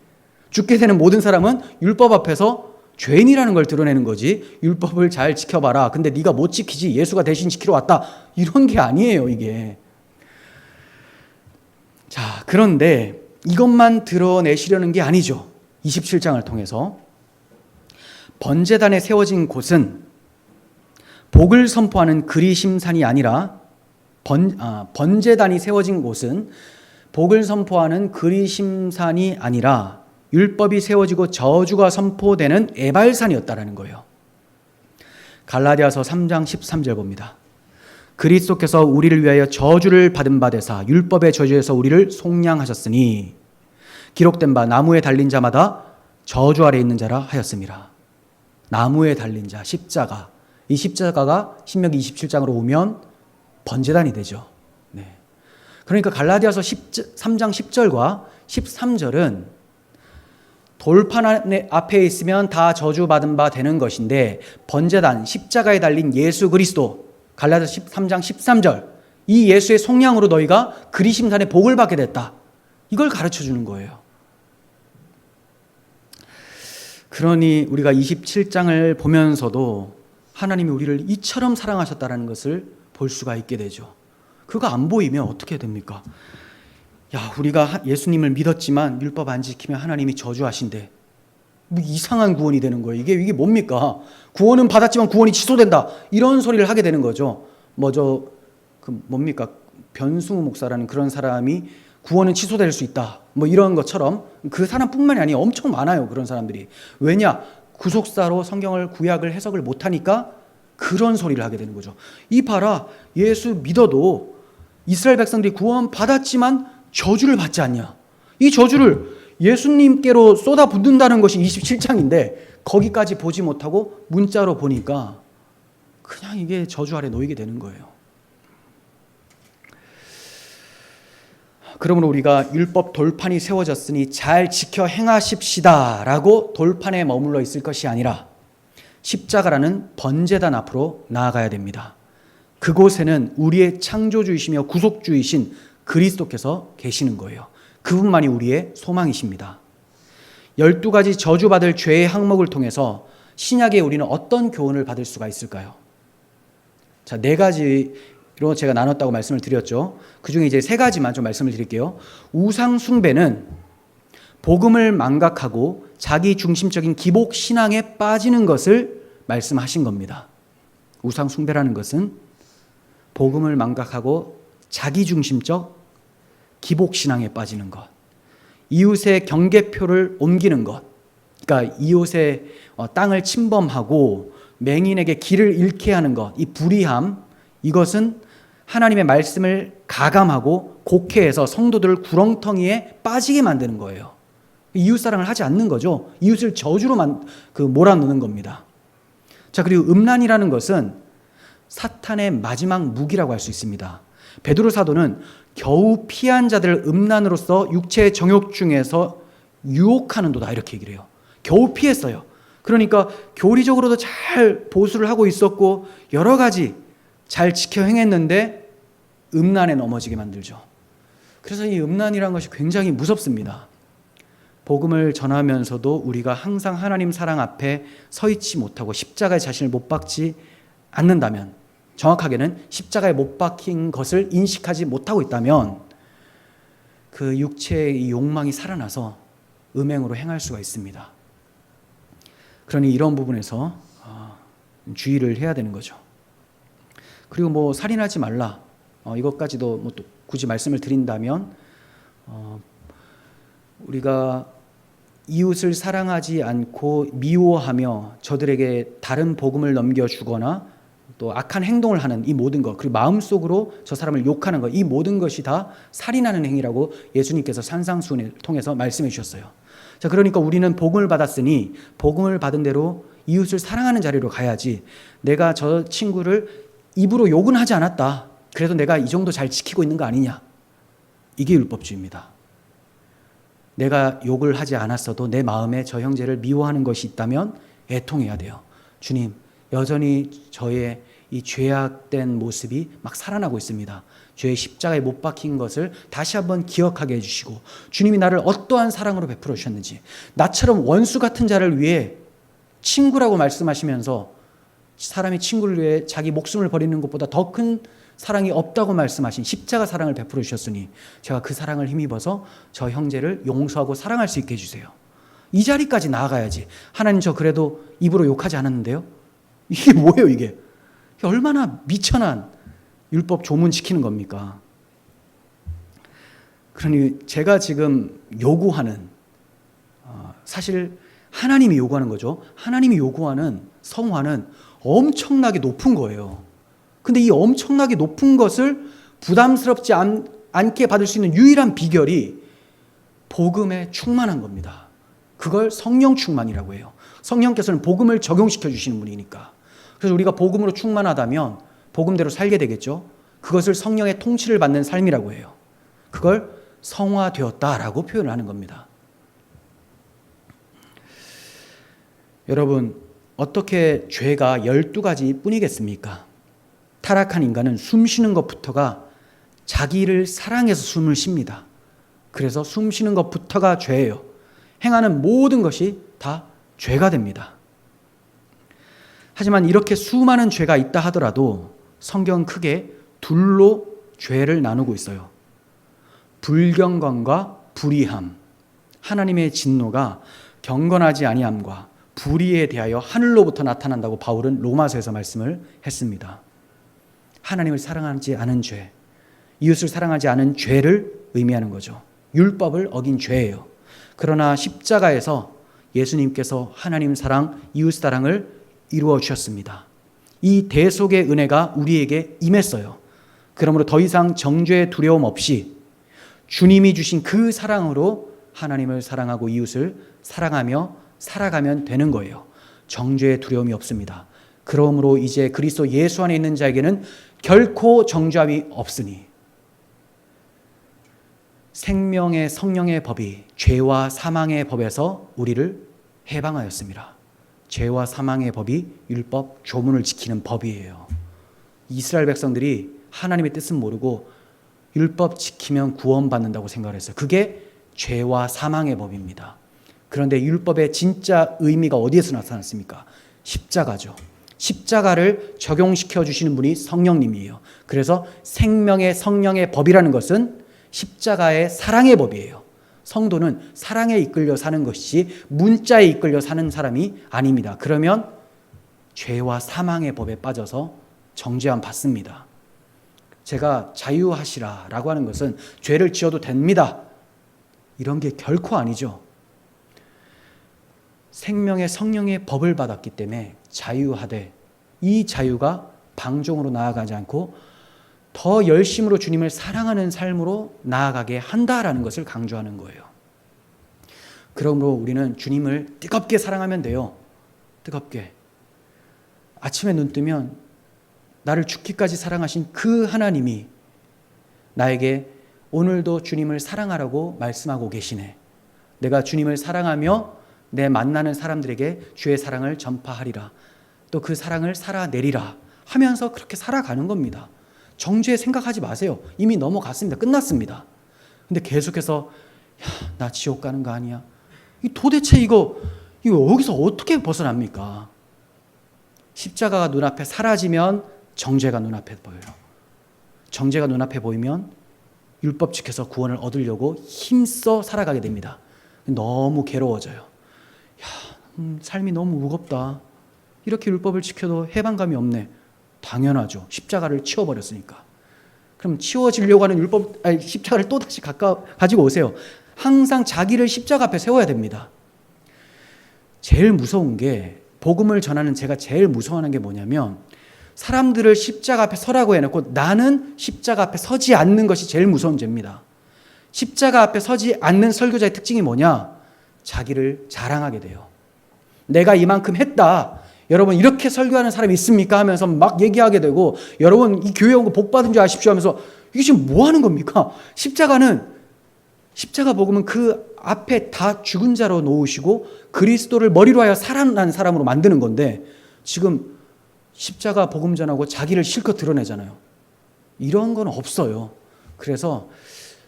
죽게 되는 모든 사람은 율법 앞에서 죄인이라는 걸 드러내는 거지, 율법을 잘 지켜봐라, 근데 네가 못 지키지, 예수가 대신 지키러 왔다, 이런 게 아니에요. 이게. 자, 그런데 이것만 드러내시려는 게 아니죠. 27장을 통해서 번제단에 세워진 곳은 복을 선포하는 그리심산이 아니라 번제단이 세워진 곳은 복을 선포하는 그리심산이 아니라 율법이 세워지고 저주가 선포되는 에발산이었다라는 거예요. 갈라디아서 3장 13절 봅니다. 그리스도께서 우리를 위하여 저주를 받은 바 되사 율법의 저주에서 우리를 속량하셨으니 기록된 바 나무에 달린 자마다 저주 아래 있는 자라 하였습니다. 나무에 달린 자, 십자가. 이 십자가가 신명기 27장으로 오면 번제단이 되죠. 네. 그러니까 갈라디아서 3장 10절과 13절은 돌판 앞에 있으면 다 저주받은 바 되는 것인데, 번제단, 십자가에 달린 예수 그리스도, 갈라디아서 3장 13절, 이 예수의 속량으로 너희가 그리심산의 복을 받게 됐다, 이걸 가르쳐 주는 거예요. 그러니 우리가 27장을 보면서도 하나님이 우리를 이처럼 사랑하셨다는 것을 볼 수가 있게 되죠. 그거 안 보이면 어떻게 됩니까? 야, 우리가 예수님을 믿었지만 율법 안 지키면 하나님이 저주하신대. 뭐 이상한 구원이 되는 거예요. 이게 뭡니까? 구원은 받았지만 구원이 취소된다, 이런 소리를 하게 되는 거죠. 뭡니까? 변승우 목사라는 그런 사람이 구원은 취소될 수 있다, 뭐 이런 것처럼. 그 사람뿐만이 아니에요. 엄청 많아요, 그런 사람들이. 왜냐? 구속사로 성경을 구약을 해석을 못하니까 그런 소리를 하게 되는 거죠. 이 봐라, 예수 믿어도 이스라엘 백성들이 구원 받았지만 저주를 받지 않냐. 이 저주를 예수님께로 쏟아붓는다는 것이 27장인데 거기까지 보지 못하고 문자로 보니까 그냥 이게 저주 아래 놓이게 되는 거예요. 그러므로 우리가 율법 돌판이 세워졌으니 잘 지켜 행하십시다 라고 돌판에 머물러 있을 것이 아니라 십자가라는 번제단 앞으로 나아가야 됩니다. 그곳에는 우리의 창조주이시며 구속주이신 그리스도께서 계시는 거예요. 그분만이 우리의 소망이십니다. 12가지 저주받을 죄의 항목을 통해서 신약에 우리는 어떤 교훈을 받을 수가 있을까요? 자, 4가지로 제가 나눴다고 말씀을 드렸죠. 그 중에 이제 3가지만 좀 말씀을 드릴게요. 우상 숭배는 복음을 망각하고 자기 중심적인 기복 신앙에 빠지는 것을 말씀하신 겁니다. 우상 숭배라는 것은 복음을 망각하고 자기 중심적 기복 신앙에 빠지는 것, 이웃의 경계표를 옮기는 것, 그러니까 이웃의 땅을 침범하고 맹인에게 길을 잃게 하는 것, 이 불의함, 이것은 하나님의 말씀을 가감하고 곡해해서 성도들을 구렁텅이에 빠지게 만드는 거예요. 이웃사랑을 하지 않는 거죠. 이웃을 저주로 몰아넣는 겁니다. 자, 그리고 음란이라는 것은 사탄의 마지막 무기라고 할 수 있습니다. 베드로 사도는 겨우 피한 자들을 음란으로서 육체의 정욕 중에서 유혹하는도다, 이렇게 얘기를 해요. 겨우 피했어요. 그러니까 교리적으로도 잘 보수를 하고 있었고 여러 가지 잘 지켜 행했는데 음란에 넘어지게 만들죠. 그래서 이 음란이라는 것이 굉장히 무섭습니다. 복음을 전하면서도 우리가 항상 하나님 사랑 앞에 서 있지 못하고 십자가에 자신을 못 박지 않는다면, 정확하게는 십자가에 못 박힌 것을 인식하지 못하고 있다면 그 육체의 욕망이 살아나서 음행으로 행할 수가 있습니다. 그러니 이런 부분에서 주의를 해야 되는 거죠. 그리고 살인하지 말라, 이것까지도 또 굳이 말씀을 드린다면 우리가 이웃을 사랑하지 않고 미워하며 저들에게 다른 복음을 넘겨주거나 또 악한 행동을 하는 이 모든 것, 그리고 마음속으로 저 사람을 욕하는 것, 이 모든 것이 다 살인하는 행위라고 예수님께서 산상수훈을 통해서 말씀해 주셨어요. 자, 그러니까 우리는 복음을 받았으니 복음을 받은 대로 이웃을 사랑하는 자리로 가야지, 내가 저 친구를 입으로 욕은 하지 않았다, 그래도 내가 이 정도 잘 지키고 있는 거 아니냐, 이게 율법주의입니다. 내가 욕을 하지 않았어도 내 마음에 저 형제를 미워하는 것이 있다면 애통해야 돼요. 주님, 여전히 저의 이 죄악된 모습이 막 살아나고 있습니다. 죄의 십자가에 못 박힌 것을 다시 한번 기억하게 해주시고, 주님이 나를 어떠한 사랑으로 베풀어 주셨는지, 나처럼 원수 같은 자를 위해 친구라고 말씀하시면서 사람이 친구를 위해 자기 목숨을 버리는 것보다 더 큰 사랑이 없다고 말씀하신 십자가 사랑을 베풀어 주셨으니 제가 그 사랑을 힘입어서 저 형제를 용서하고 사랑할 수 있게 해주세요. 이 자리까지 나아가야지. 하나님, 저 그래도 입으로 욕하지 않았는데요? 이게 뭐예요, 이게? 얼마나 미천한 율법 조문 지키는 겁니까? 그러니 제가 지금 요구하는, 사실 하나님이 요구하는 거죠. 하나님이 요구하는 성화는 엄청나게 높은 거예요. 근데 이 엄청나게 높은 것을 부담스럽지 않게 받을 수 있는 유일한 비결이 복음에 충만한 겁니다. 그걸 성령 충만이라고 해요. 성령께서는 복음을 적용시켜 주시는 분이니까. 그래서 우리가 복음으로 충만하다면 복음대로 살게 되겠죠. 그것을 성령의 통치를 받는 삶이라고 해요. 그걸 성화되었다라고 표현을 하는 겁니다. 여러분, 어떻게 죄가 12가지 뿐이겠습니까? 타락한 인간은 숨 쉬는 것부터가 자기를 사랑해서 숨을 쉽니다. 그래서 숨 쉬는 것부터가 죄예요. 행하는 모든 것이 다 죄가 됩니다. 하지만 이렇게 수많은 죄가 있다 하더라도 성경은 크게 둘로 죄를 나누고 있어요. 불경건과 불의함. 하나님의 진노가 경건하지 아니함과 불의에 대하여 하늘로부터 나타난다고 바울은 로마서에서 말씀을 했습니다. 하나님을 사랑하지 않은 죄, 이웃을 사랑하지 않은 죄를 의미하는 거죠. 율법을 어긴 죄예요. 그러나 십자가에서 예수님께서 하나님 사랑, 이웃 사랑을 이루어 주셨습니다. 이 대속의 은혜가 우리에게 임했어요. 그러므로 더 이상 정죄의 두려움 없이 주님이 주신 그 사랑으로 하나님을 사랑하고 이웃을 사랑하며 살아가면 되는 거예요. 정죄의 두려움이 없습니다. 그러므로 이제 그리스도 예수 안에 있는 자에게는 결코 정죄함이 없으니 생명의 성령의 법이 죄와 사망의 법에서 우리를 해방하였습니다. 죄와 사망의 법이 율법 조문을 지키는 법이에요. 이스라엘 백성들이 하나님의 뜻은 모르고 율법 지키면 구원받는다고 생각을 했어요. 그게 죄와 사망의 법입니다. 그런데 율법의 진짜 의미가 어디에서 나타났습니까? 십자가죠. 십자가를 적용시켜 주시는 분이 성령님이에요. 그래서 생명의 성령의 법이라는 것은 십자가의 사랑의 법이에요. 성도는 사랑에 이끌려 사는 것이지 문자에 이끌려 사는 사람이 아닙니다. 그러면 죄와 사망의 법에 빠져서 정죄함 받습니다. 제가 자유하시라라고 하는 것은 죄를 지어도 됩니다, 이런 게 결코 아니죠. 생명의 성령의 법을 받았기 때문에 자유하되 이 자유가 방종으로 나아가지 않고 더 열심으로 주님을 사랑하는 삶으로 나아가게 한다라는 것을 강조하는 거예요. 그러므로 우리는 주님을 뜨겁게 사랑하면 돼요. 뜨겁게. 아침에 눈 뜨면 나를 죽기까지 사랑하신 그 하나님이 나에게 오늘도 주님을 사랑하라고 말씀하고 계시네. 내가 주님을 사랑하며 내 만나는 사람들에게 주의 사랑을 전파하리라. 또 그 사랑을 살아내리라 하면서 그렇게 살아가는 겁니다. 정죄 생각하지 마세요. 이미 넘어갔습니다. 끝났습니다. 근데 계속해서 나 지옥 가는 거 아니야? 도대체 이거 여기서 어떻게 벗어납니까? 십자가가 눈앞에 사라지면 정죄가 눈앞에 보여요. 정죄가 눈앞에 보이면 율법 지켜서 구원을 얻으려고 힘써 살아가게 됩니다. 너무 괴로워져요. 삶이 너무 무겁다. 이렇게 율법을 지켜도 해방감이 없네. 당연하죠. 십자가를 치워버렸으니까. 그럼 치워지려고 하는 십자가를 또다시 가지고 오세요. 항상 자기를 십자가 앞에 세워야 됩니다. 제일 무서운 게, 복음을 전하는 제가 제일 무서워하는 게 뭐냐면, 사람들을 십자가 앞에 서라고 해놓고 나는 십자가 앞에 서지 않는 것이 제일 무서운 죄입니다. 십자가 앞에 서지 않는 설교자의 특징이 뭐냐? 자기를 자랑하게 돼요. 내가 이만큼 했다. 여러분, 이렇게 설교하는 사람이 있습니까? 하면서 막 얘기하게 되고, 여러분 이 교회 온 거 복 받은 줄 아십시오 하면서, 이게 지금 뭐 하는 겁니까? 십자가는 십자가 복음은 그 앞에 다 죽은 자로 놓으시고 그리스도를 머리로 하여 살아난 사람으로 만드는 건데, 지금 십자가 복음 전하고 자기를 실컷 드러내잖아요. 이런 건 없어요. 그래서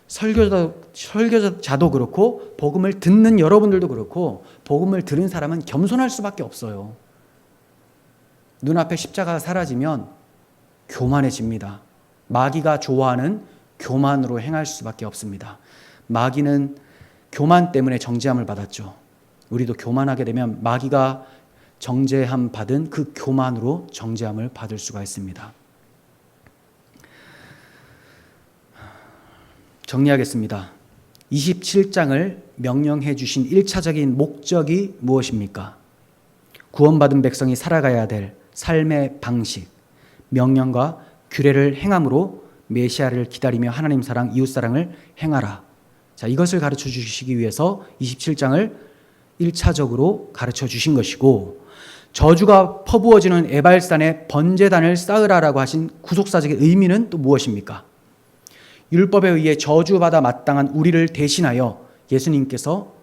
설교자도 그렇고 복음을 듣는 여러분들도 그렇고 복음을 들은 사람은 겸손할 수밖에 없어요. 눈앞에 십자가가 사라지면 교만해집니다. 마귀가 좋아하는 교만으로 행할 수밖에 없습니다. 마귀는 교만 때문에 정죄함을 받았죠. 우리도 교만하게 되면 마귀가 정죄함 받은 그 교만으로 정죄함을 받을 수가 있습니다. 정리하겠습니다. 27장을 명령해 주신 1차적인 목적이 무엇입니까? 구원받은 백성이 살아가야 될 삶의 방식, 명령과 규례를 행함으로 메시아를 기다리며 하나님 사랑, 이웃 사랑을 행하라. 자, 이것을 가르쳐 주시기 위해서 27장을 1차적으로 가르쳐 주신 것이고, 저주가 퍼부어지는 에발산에 번제단을 쌓으라라고 하신 구속사적인 의미는 또 무엇입니까? 율법에 의해 저주받아 마땅한 우리를 대신하여 예수님께서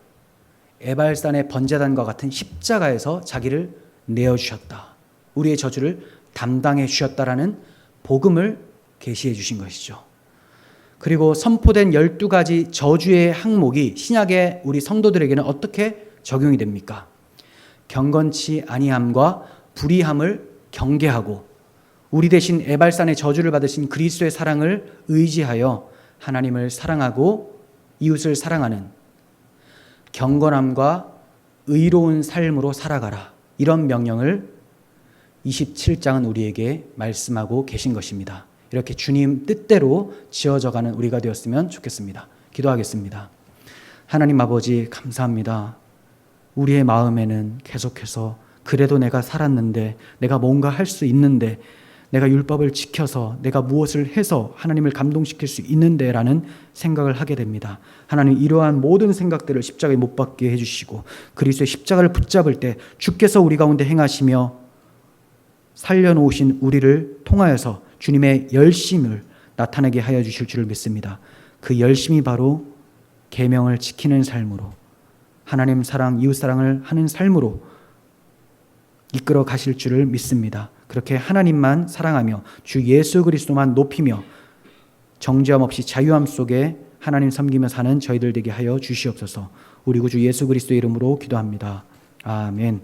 에발산의 번제단과 같은 십자가에서 자기를 내어주셨다. 우리의 저주를 담당해 주셨다라는 복음을 계시해 주신 것이죠. 그리고 선포된 12가지 저주의 항목이 신약의 우리 성도들에게는 어떻게 적용이 됩니까? 경건치 아니함과 불의함을 경계하고 우리 대신 에발산의 저주를 받으신 그리스도의 사랑을 의지하여 하나님을 사랑하고 이웃을 사랑하는 경건함과 의로운 삶으로 살아가라. 이런 명령을 27장은 우리에게 말씀하고 계신 것입니다. 이렇게 주님 뜻대로 지어져가는 우리가 되었으면 좋겠습니다. 기도하겠습니다. 하나님 아버지, 감사합니다. 우리의 마음에는 계속해서 그래도 내가 살았는데, 내가 뭔가 할 수 있는데, 내가 율법을 지켜서 내가 무엇을 해서 하나님을 감동시킬 수 있는데 라는 생각을 하게 됩니다. 하나님, 이러한 모든 생각들을 십자가에 못 박게 해주시고 그리스도의 십자가를 붙잡을 때 주께서 우리 가운데 행하시며 살려놓으신 우리를 통하여서 주님의 열심을 나타내게 하여 주실 줄을 믿습니다. 그 열심이 바로 계명을 지키는 삶으로, 하나님 사랑, 이웃 사랑을 하는 삶으로 이끌어 가실 줄을 믿습니다. 그렇게 하나님만 사랑하며 주 예수 그리스도만 높이며 정죄함 없이 자유함 속에 하나님 섬기며 사는 저희들 되게 하여 주시옵소서. 우리 구주 예수 그리스도의 이름으로 기도합니다. 아멘.